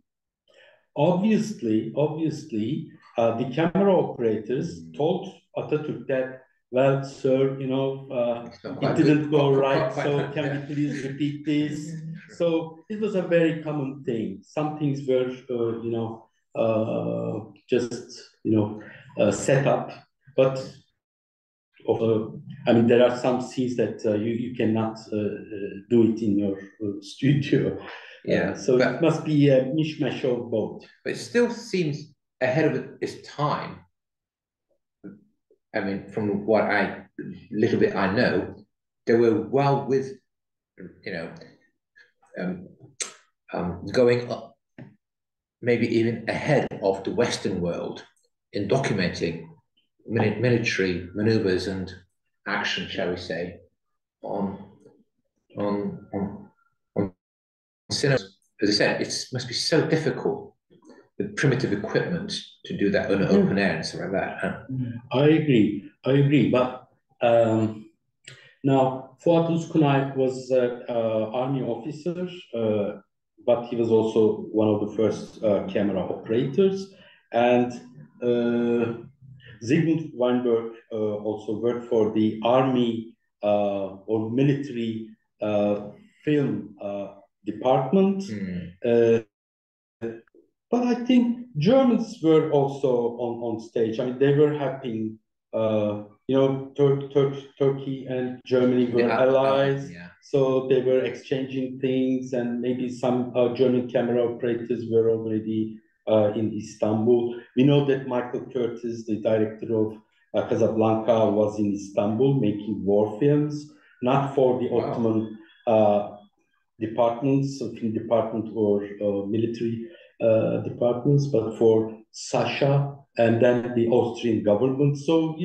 Obviously, the camera operators told Atatürk that, well, sir, it didn't go right, so can we please repeat this? So it was a very common thing. Some things were, just, set up, but I mean, there are some scenes that you cannot do it in your studio. So it must be a mishmash of both. But it still seems ahead of its time. I mean, from what little bit I know, they were well with, going up, maybe even ahead of the Western world in documenting military maneuvers and action, shall we say, on cinema. As I said, it must be so difficult with primitive equipment to do that on open air and stuff like that. Huh? I agree. But now, Fuat Uzkunay was an army officer, but he was also one of the first camera operators. And Zygmunt Weinberg also worked for the army or military film department. But I think Germans were also on stage. I mean, they were helping. Turkey and Germany were allies, so they were exchanging things, and maybe some German camera operators were already in Istanbul. We know that Michael Curtiz, the director of Casablanca, was in Istanbul making war films, not for the Ottoman departments, film department or military departments, but for Sasha and then the Austrian government. So,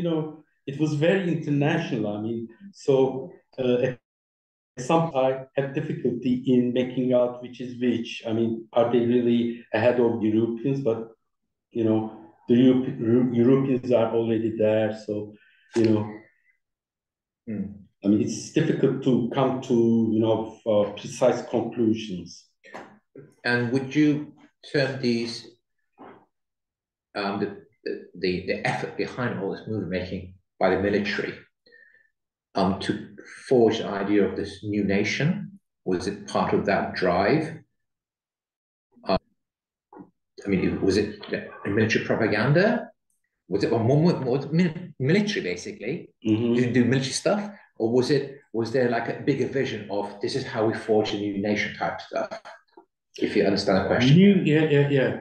it was very international. I mean, so some I have difficulty in making out which is which. I mean, are they really ahead of the Europeans? But, the Europeans are already there. So, I mean, it's difficult to come to, precise conclusions. And would you term these the effort behind all this movie making by the military to forge the idea of this new nation? Was it part of that drive? I mean, was it military propaganda? Was it more military basically? Mhm. Did you do military stuff, or was there like a bigger vision of this is how we forge a new nation type stuff? If you understand the question. Yeah.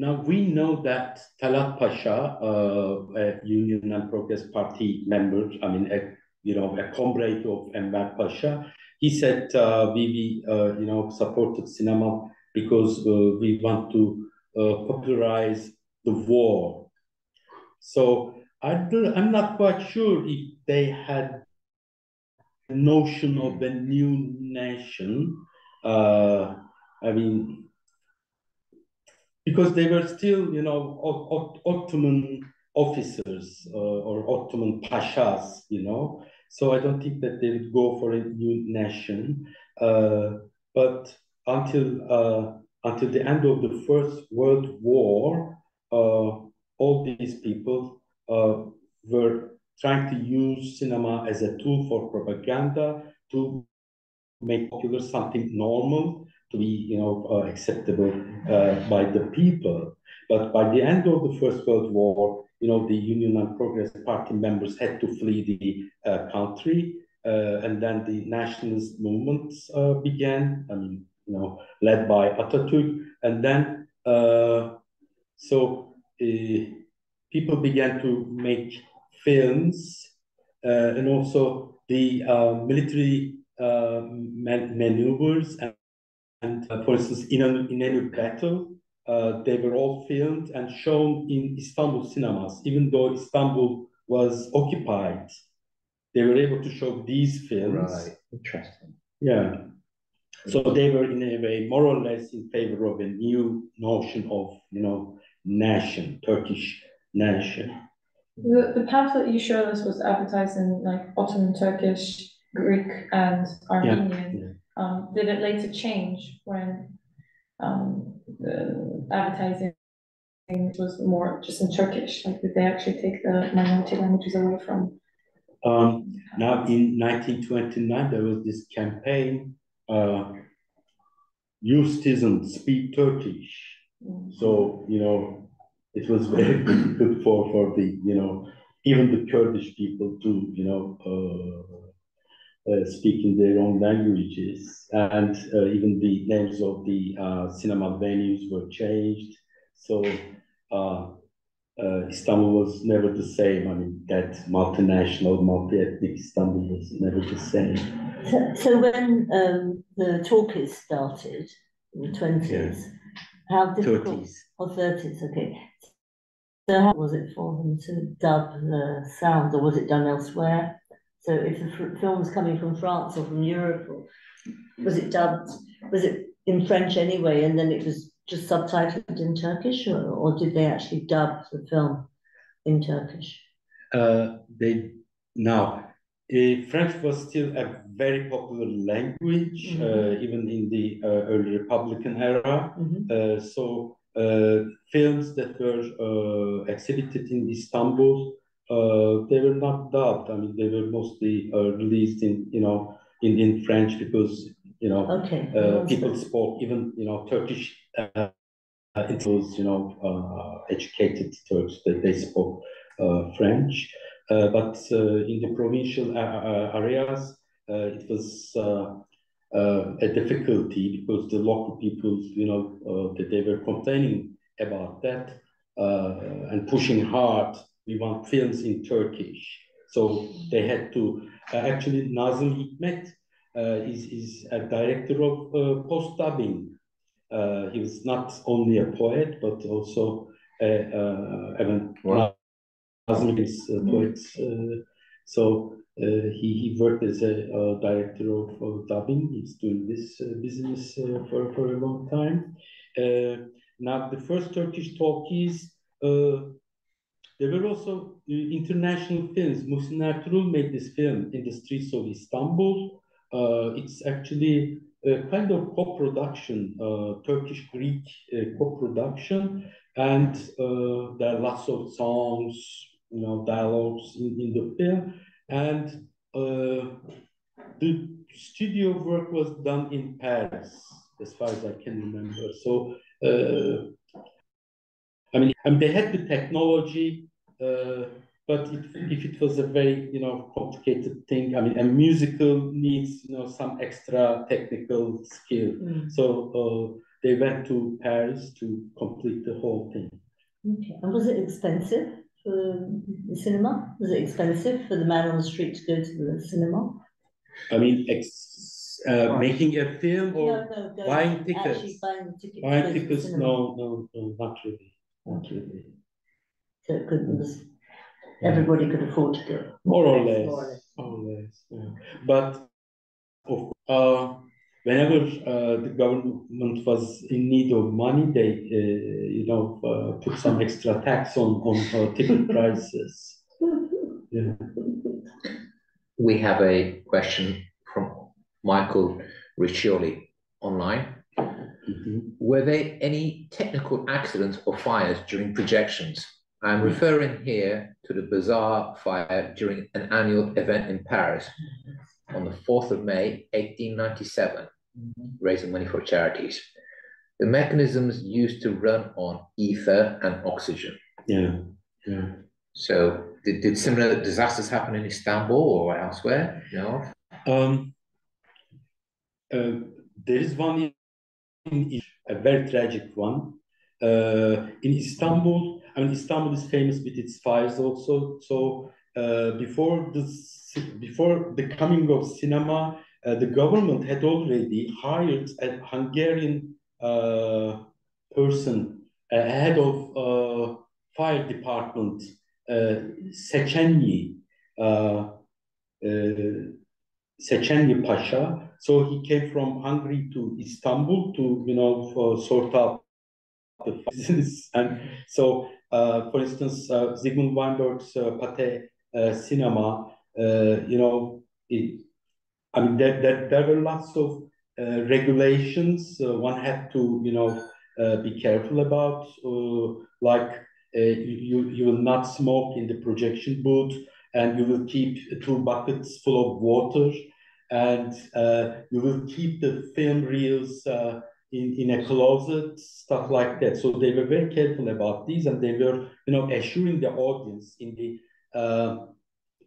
Now we know that Talat Pasha, a Union and Progress Party member, I mean, a comrade of Enver Pasha, he said we supported cinema because we want to popularize the war. So I'm not quite sure if they had a notion of a new nation. I mean, because they were still, Ottoman officers or Ottoman pashas, So I don't think that they would go for a new nation. But until the end of the First World War, all these people were trying to use cinema as a tool for propaganda to make popular something normal to be acceptable by the people. But by the end of the First World War, the Union and Progress Party members had to flee the country, and then the nationalist movements began. I mean, led by Atatürk, and then people began to make films, and also the military maneuvers and for instance, in a battle, they were all filmed and shown in Istanbul cinemas. Even though Istanbul was occupied, they were able to show these films. Right, interesting. Yeah. So they were in a way more or less in favor of a new notion of, nation, Turkish nation. The pamphlet you showed us was advertised in like Ottoman, Turkish, Greek, and Armenian. Yeah. Did it later change when the advertising was more just in Turkish? Like, did they actually take the minority languages away from? Now, in 1929, there was this campaign, you citizens speak Turkish. So, it was very difficult for the, even the Kurdish people to, speak in their own languages. And even the names of the cinema venues were changed. So Istanbul was never the same. I mean, that multinational, multi-ethnic Istanbul was never the same. So when the talkies started in the 20s, how difficult? 30s. Or 30s, okay. So how was it for them to dub the sound, or was it done elsewhere? So if the film was coming from France or from Europe, or was it dubbed, was it in French anyway, and then it was just subtitled in Turkish, or did they actually dub the film in Turkish? French was still a very popular language, even in the early Republican era. So films that were exhibited in Istanbul, they were not dubbed. I mean, they were mostly released in French because people spoke even Turkish. It was educated Turks that they spoke French, but in the provincial areas it was a difficulty because the local people that they were complaining about that and pushing hard. We want films in Turkish, so they had to actually Nazım Hikmet is a director of post dubbing. He was not only a poet, but also Nazım is poets. So he worked as a director of dubbing. He's doing this business for a long time. Now, the first Turkish talkies, there were also international films. Muhsin Ertuğrul made this film in the streets of Istanbul. It's actually a kind of co-production, Turkish-Greek co-production, and there are lots of songs, dialogues in the film, and the studio work was done in Paris, as far as I can remember. So I mean, they had the technology, but if it was a very, complicated thing, I mean, a musical needs, some extra technical skill. So they went to Paris to complete the whole thing. Okay. And was it expensive for the cinema? Was it expensive for the man on the street to go to the cinema? I mean, making a film or no, buying tickets? Actually buying the tickets. Buying tickets, no, not really. Not really. So it couldn't, everybody could afford to go. More or less. Yeah. But of whenever the government was in need of money, they put some extra tax on ticket prices. Yeah. We have a question from Michael Riccioli online. Were there any technical accidents or fires during projections? I'm referring here to the bizarre fire during an annual event in Paris on the 4th of May, 1897, raising money for charities. The mechanisms used to run on ether and oxygen. Yeah. So did similar disasters happen in Istanbul or elsewhere? No. There is one a very tragic one. In Istanbul, I mean, Istanbul is famous with its fires also. So before the coming of cinema, the government had already hired a Hungarian person, head of fire department, Szechenyi Pasha. So he came from Hungary to Istanbul to sort out the business. And so, for instance, Zygmunt Weinberg's Pate cinema, I mean, there were lots of regulations one had to, be careful about, like you will not smoke in the projection booth, and you will keep 2 buckets full of water, and you will keep the film reels in a closet, stuff like that. So they were very careful about these, and they were, assuring the audience in the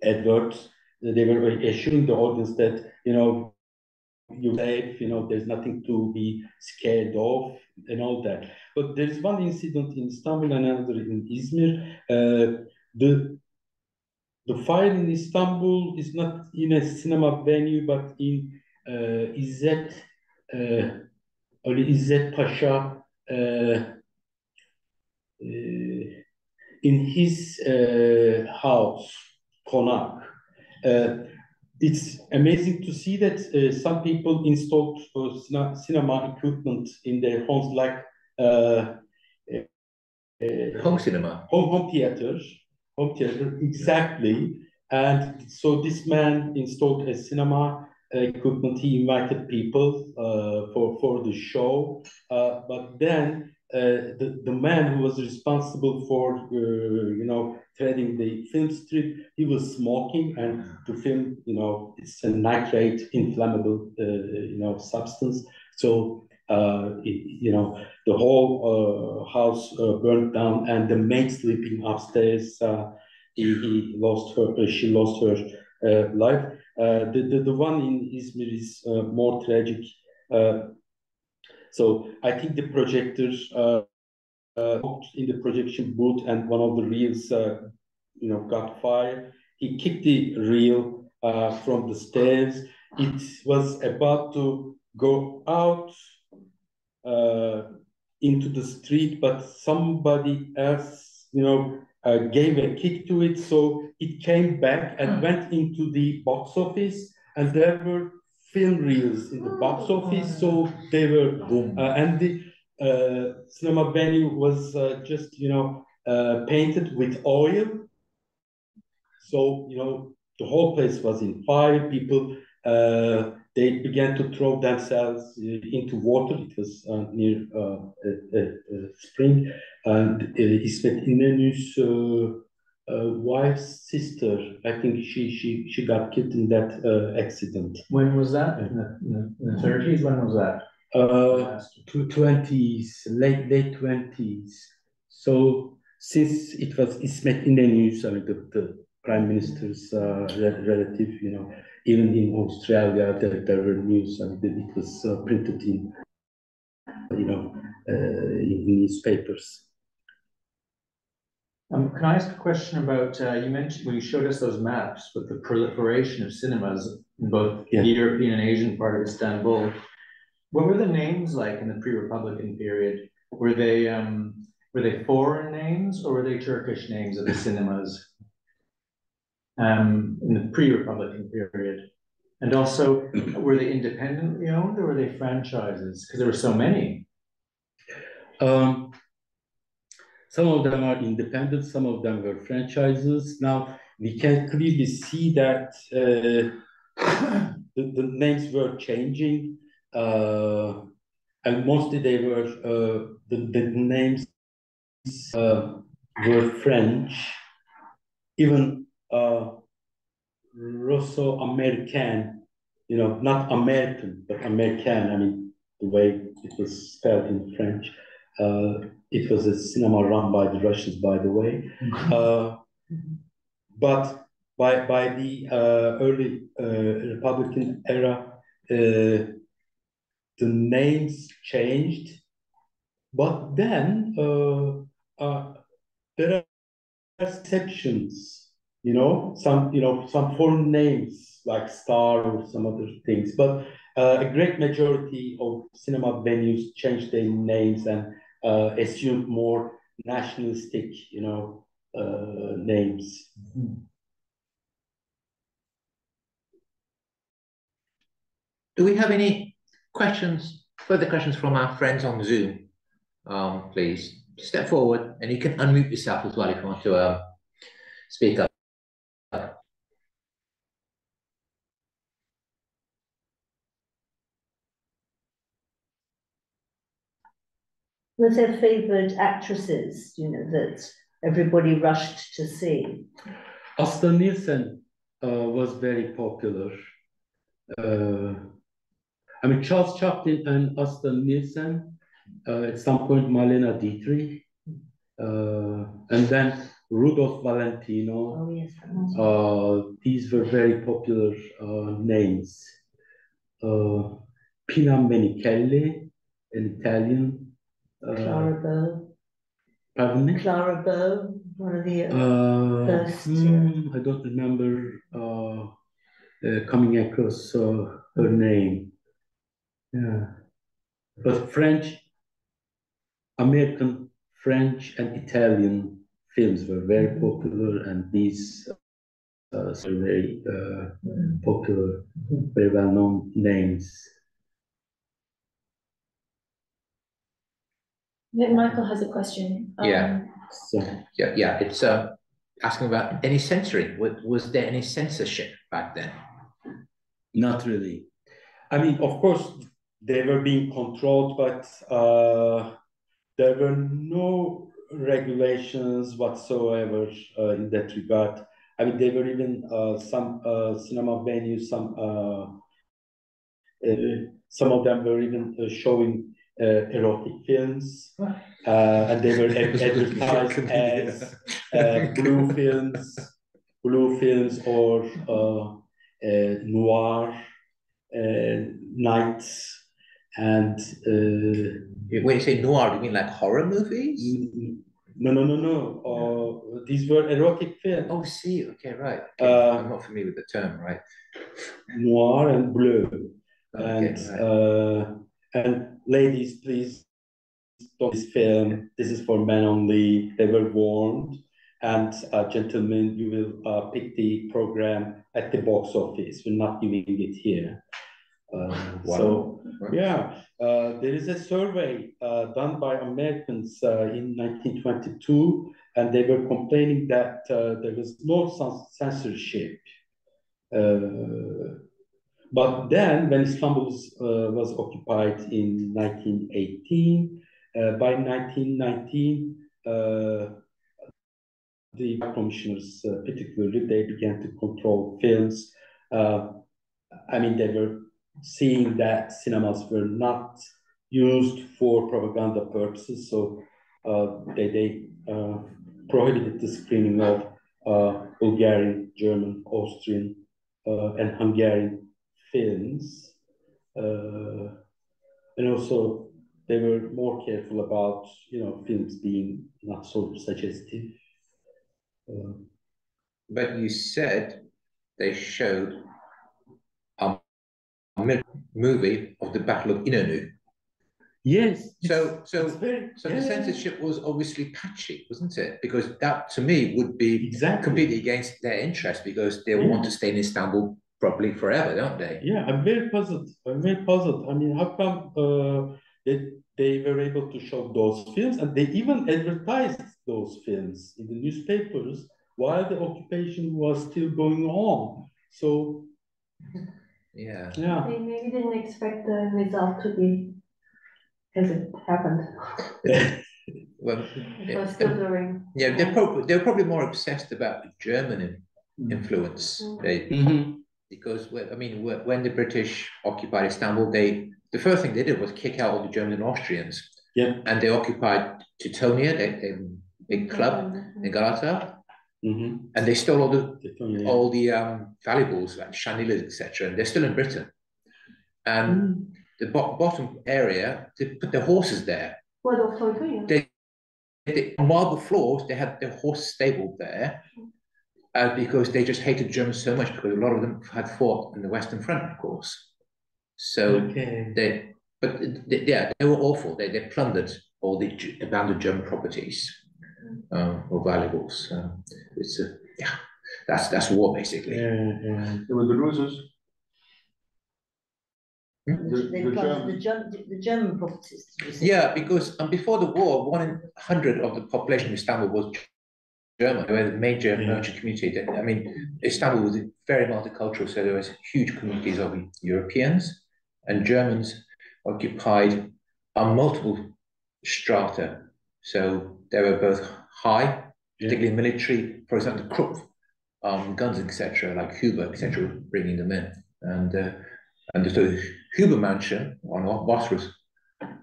adverts. They were assuring the audience that, you're safe, there's nothing to be scared of and all that. But there is one incident in Istanbul and another in Izmir. The fire in Istanbul is not in a cinema venue, but in İzzet Pasha, in his house, Konak. It's amazing to see that some people installed cinema equipment in their homes, like home cinema, home theater, exactly. And so this man installed a cinema equipment. He invited people for the show, but then the man who was responsible for threading the film strip, he was smoking, and the film, it's a nitrate inflammable substance. So the whole house burned down, and the maid sleeping upstairs, she lost her life. The one in Izmir is more tragic. So I think the projectors in the projection booth, and one of the reels, got fire. He kicked the reel from the stairs. It was about to go out into the street, but somebody else, gave a kick to it, so it came back and went into the box office, and there were film reels in the box office, so they were boom. And the cinema venue was just painted with oil, so the whole place was in fire. People they began to throw themselves into water. It was near a spring, and İsmet İnönü's wife's sister, I think she got killed in that accident. When was that? In the 30s? When was that? 20s, late 20s. So since it was İsmet İnönü's, I mean, the prime minister's relative, even in Australia, there were news, I mean, it was printed in, in newspapers. Can I ask a question about, you mentioned when you showed us those maps with the proliferation of cinemas in both the European and Asian part of Istanbul. What were the names like in the pre-Republican period? Were they foreign names or were they Turkish names of the cinemas in the pre-Republican period? And also, were they independently owned or were they franchises? Because there were so many. Some of them are independent, some of them were franchises. Now, we can clearly see that the names were changing, and mostly they were, the names were French, even Russo-American, not American, but American, I mean, the way it was spelled in French. It was a cinema run by the Russians, by the way. But by the early Republican era, the names changed. But then there are exceptions, some foreign names like Star or some other things. But a great majority of cinema venues changed their names and assumed more nationalistic, names. Do we have any further questions from our friends on Zoom? Please step forward and you can unmute yourself as well if you want to speak up. Was there favoured actresses, that everybody rushed to see? Asta Nielsen was very popular. I mean, Charles Chaplin and Asta Nielsen, at some point Marlene Dietrich, and then Rudolph Valentino. Oh, yes. These were very popular names. Pina Menichelli, an Italian. Clara Bow. Pardon me? Clara Bow, one of the first. I don't remember coming across her name. Yeah, but American, French, and Italian films were very popular, and these were very popular, very well-known names. I think Michael has a question. It's asking about any censoring. Was there any censorship back then? Not really. I mean, of course, they were being controlled, but there were no regulations whatsoever in that regard. I mean, there were even some cinema venues, some of them were even showing erotic films, and they were advertised as blue films or noir nights. And when you say noir, do you mean like horror movies? No. These were erotic films. Oh, see, okay, right. Okay. I'm not familiar with the term, right? Noir and bleu. Okay, right. And ladies, please don't this film. This is for men only. They were warned. And gentlemen, you will pick the program at the box office. We're not giving it here. Wow. So, yeah, there is a survey done by Americans in 1922, and they were complaining that there was no censorship. But then, when Istanbul was occupied in 1918, by 1919, the commissioners, particularly, they began to control films. I mean, they were seeing that cinemas were not used for propaganda purposes, so they prohibited the screening of Bulgarian, German, Austrian, and Hungarian films. And also they were more careful about, films being not so suggestive. But you said they showed a movie of the Battle of Inonu. Yes. So very, the censorship was obviously patchy, wasn't it? Because that, to me, would be completely against their interest, because they want to stay in Istanbul probably forever, don't they? Yeah, I'm very puzzled. I mean, how come they were able to show those films, and they even advertised those films in the newspapers while the occupation was still going on? So, yeah. They maybe didn't expect the result to be as it happened. Well, It was still during. Yeah, they're probably more obsessed about the German influence. Because when the British occupied Istanbul, the first thing they did was kick out all the Germans and Austrians. Yeah. And they occupied Teutonia, the big club in Galata, and they stole all the valuables like chandeliers, etc. And they're still in Britain. And the bottom area, they put their horses there. On marble floors, they had their horse stable there. Because they just hated Germans so much, because a lot of them had fought in the Western Front, of course. So they were awful. They plundered all the abandoned German properties or valuables. It's that's war basically. It was the losers. The German properties. Yeah, because before the war, 1 in 100 of the population of Istanbul was German. They were the major merchant community. I mean, Istanbul was very multicultural, so there was huge communities of Europeans, and Germans occupied multiple strata. So they were both high, particularly military, for example, Krupp, guns, etc., like Huber, etc., bringing them in. And the Huber mansion on Bosphorus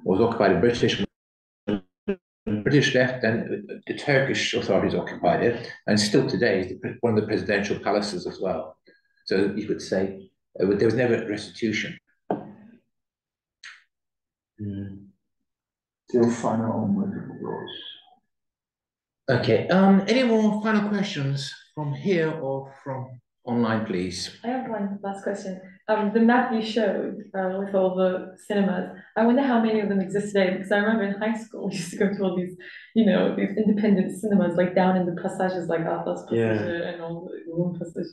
was occupied by British. British left, then the Turkish authorities occupied it, and still today is one of the presidential palaces as well. So you could say there was never restitution. Still final multiple rows. Okay. Any more final questions from here or from online, please? I have one last question. The map you showed with all the cinemas, I wonder how many of them exist today, because I remember in high school we used to go to all these, these independent cinemas, like down in the passages, like Atlas Passage and all the Room Passage.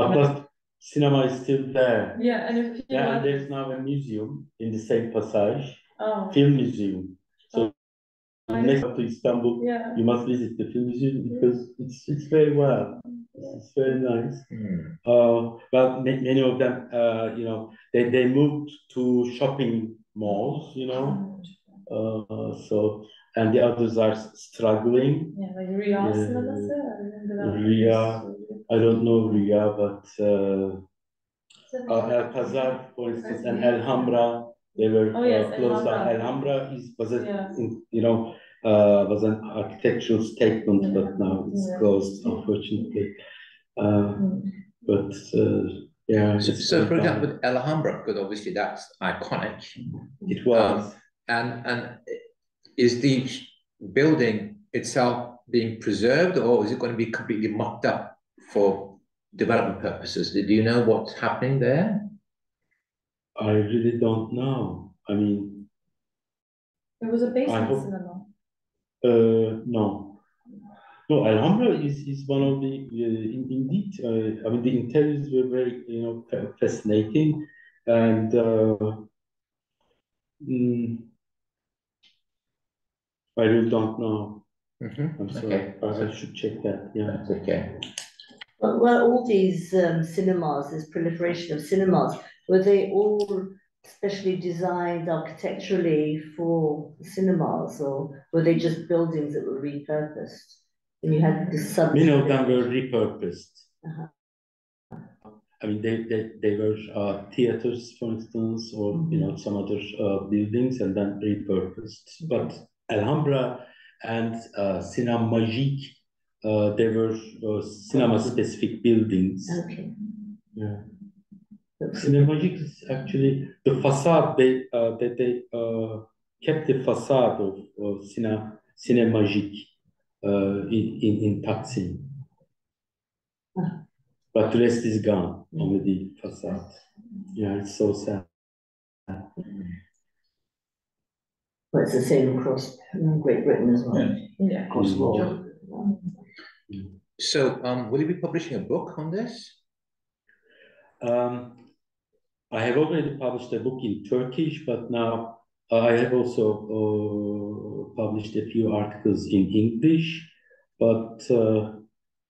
Atlas Cinema is still there. Yeah, and and there's now a museum in the same passage, film museum. So next to Istanbul, you must visit the film museum, because it's very well. It's very nice. But many of them, they moved to shopping malls, so, and the others are struggling. Yeah, like Riyadh cinemas. Riyadh, I don't know Riyadh, but El Pazar, for instance, and Alhambra, they were closed down. Alhambra was an architectural statement, but now it's closed, unfortunately. But so for example, Alhambra, because obviously that's iconic. It was. And is the building itself being preserved, or is it going to be completely mucked up for development purposes? Do you know what's happening there? I really don't know. I mean, it was a basement cinema. No. No, Alhambra is one of the indeed. I mean, the interiors were very fascinating, and I really don't know. I'm sorry. I should check that. Yeah, that's okay. Well, all these cinemas, this proliferation of cinemas, were they all specially designed architecturally for cinemas, or were they just buildings that were repurposed? And you had this many of them were repurposed. I mean, they were theaters, for instance, or some other buildings, and then repurposed. But Alhambra and Cinema Magique. They were cinema-specific buildings. Okay. Yeah. Cinema Magique is actually the facade. They kept the facade of Cinema Magique in Taksim. But the rest is gone, only the facade. Yeah, it's so sad. Well, it's the same across Great Britain as well. Yeah. Across the world. So, will you be publishing a book on this? I have already published a book in Turkish, but now I have also published a few articles in English. But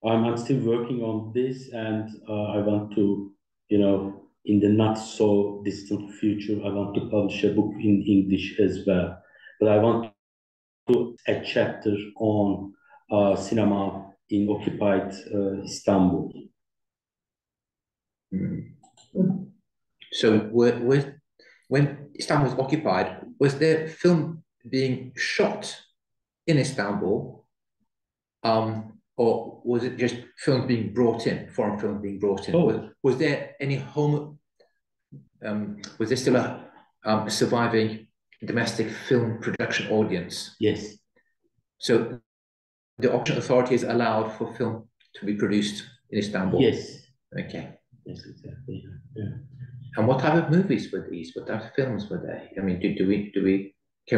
I'm still working on this, and I want to, in the not so distant future, I want to publish a book in English as well. But I want to add a chapter on cinema in occupied Istanbul. So, when Istanbul was occupied, was there film being shot in Istanbul, or was it just films being brought in, foreign films being brought in? Oh. Was there any home? Was there still a surviving domestic film production audience? Yes. So the Auction authorities allowed for film to be produced in Istanbul? Yes. Okay. Yes, exactly. Yeah. And what type of movies were these? What type of films were they? I mean, can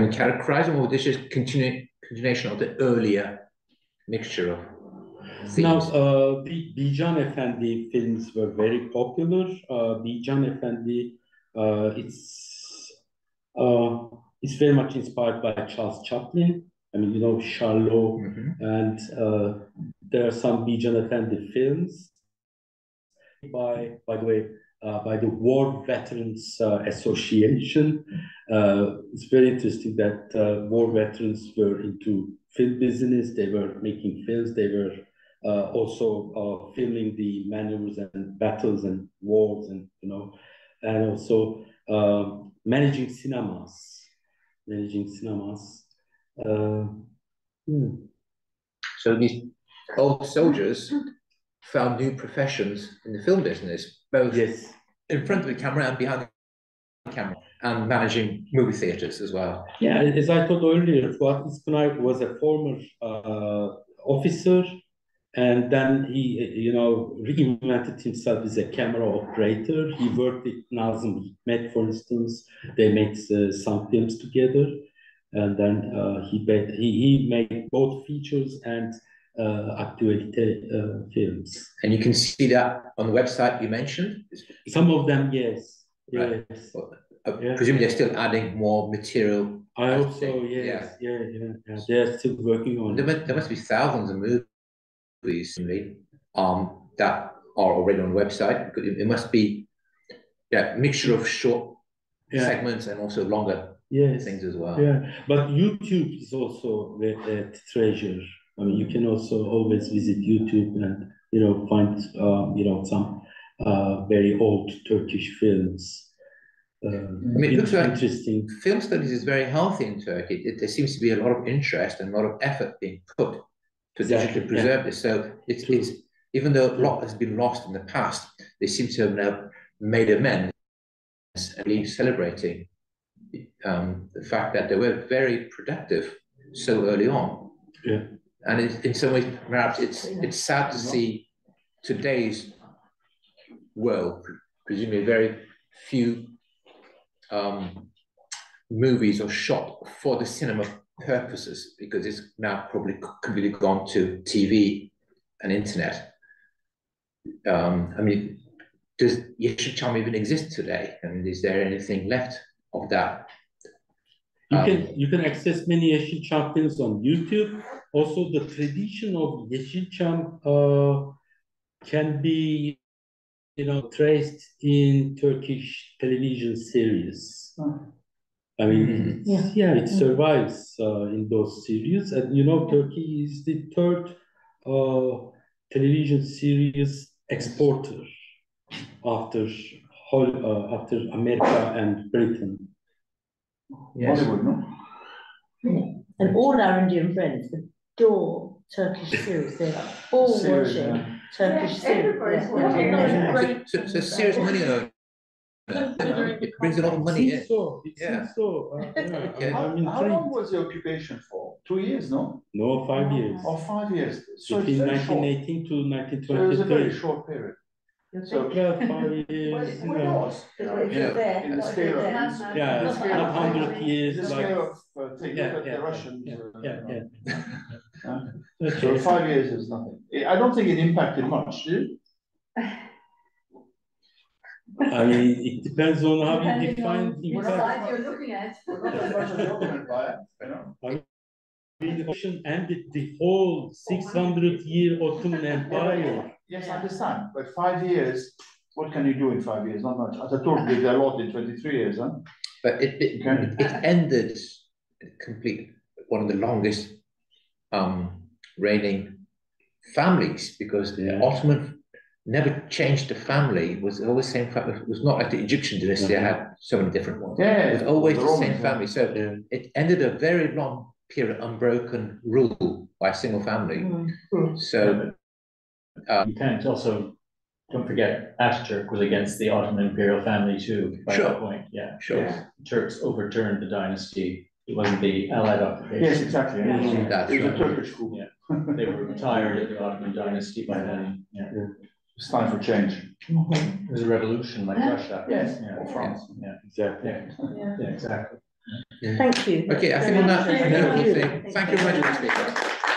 we characterize them, or was this just continuation of the earlier mixture of themes? Now, the Bijan Efendi films were very popular. Bijan Efendi, it's very much inspired by Charles Chaplin. I mean, Charlot, and there are some Bijan Efendi films by the way, by the War Veterans Association. It's very interesting that war veterans were into film business. They were making films. They were also filming the maneuvers and battles and wars, and and also managing cinemas. So these old soldiers found new professions in the film business, both Yes. in front of the camera and behind the camera, and managing movie theaters as well. Yeah, as I told earlier, Fuat İzpınar was a former officer, and then he, reinvented himself as a camera operator. He worked with Nazım Hikmet, for instance. They made some films together, and then he made both features and actuality films. And you can see that on the website you mentioned. Some of them, yes. Right. Yes. Well, I presume they're still adding more material. I hope so, yes. Yeah. They're still working on it. There must be thousands of movies that are already on the website. It must be a mixture of short segments and also longer things as well. Yeah, but YouTube is also a treasure. I mean, you can also always visit YouTube and find some very old Turkish films. It looks like interesting. Film studies is very healthy in Turkey. There seems to be a lot of interest and a lot of effort being put to digitally preserve this. So it's even though a lot has been lost in the past, they seem to have now made amends and celebrating the fact that they were very productive so early on. Yeah. And in some ways, perhaps it's sad to see today's world, presumably very few movies are shot for the cinema purposes, because it's now probably completely gone to TV and internet. I mean, does Yeşilçam even exist today? I mean, is there anything left of that? You can access many Yeşilçam films on YouTube. Also, the tradition of Yeşilçam can be traced in Turkish television series. I mean, it survives in those series. And Turkey is the third television series exporter after America and Britain. Yes. Bollywood, no? And all our Indian friends adore Turkish series. They're all Series, watching yeah. Turkish series. everybody's Yeah. watching. Great. So serious money earner. It brings a lot of money in. It Yeah. seems so. Okay. I'm How long intrigued. was the occupation for? 2 years, no? No, 5 years. Or 5 years? So it's Between very short. 1918 to So it was a very 1923. short period. So, Well, 5 years, Who knows? You know, if you're there, in the not if scale you're of there. things. yeah, In the it's scale not of 100 years In the like. scale of, take a Yeah, look at yeah, the Russians. yeah. So Okay. 5 years is nothing. I don't think it impacted much, did it? I mean, it depends on how you define Which impact. side you're looking at. Well, not as much as the Ottoman Empire, you know. I mean, the Ocean ended the whole 600-year Ottoman Empire. Yes, I understand, but 5 years, what can you do in 5 years? Not much. Ataturk did a lot in 23 years, huh? But it ended one of the longest reigning families, because the Ottoman never changed the family. It was always the same family. It was not like the Egyptian dynasty had so many different ones. Yeah, It was always the the same Romans, yeah. family. So it ended a very long period of unbroken rule by a single family. So You can't also, don't forget, Ataturk was against the Ottoman imperial family too, by Sure. that point, yeah. Sure. Yeah. Turks overturned the dynasty. It wasn't the Allied occupation. Yes, exactly. Yeah. That's It was a right. Turkish coup. Yeah. They were tired of the Ottoman dynasty by then, yeah. It's time for change. It was a revolution like Russia. Yes, Yeah. or France. Yeah, Exactly. yeah, exactly. Thank you. okay, I think on that Very note, we'll interesting. say thank you very much for speaking.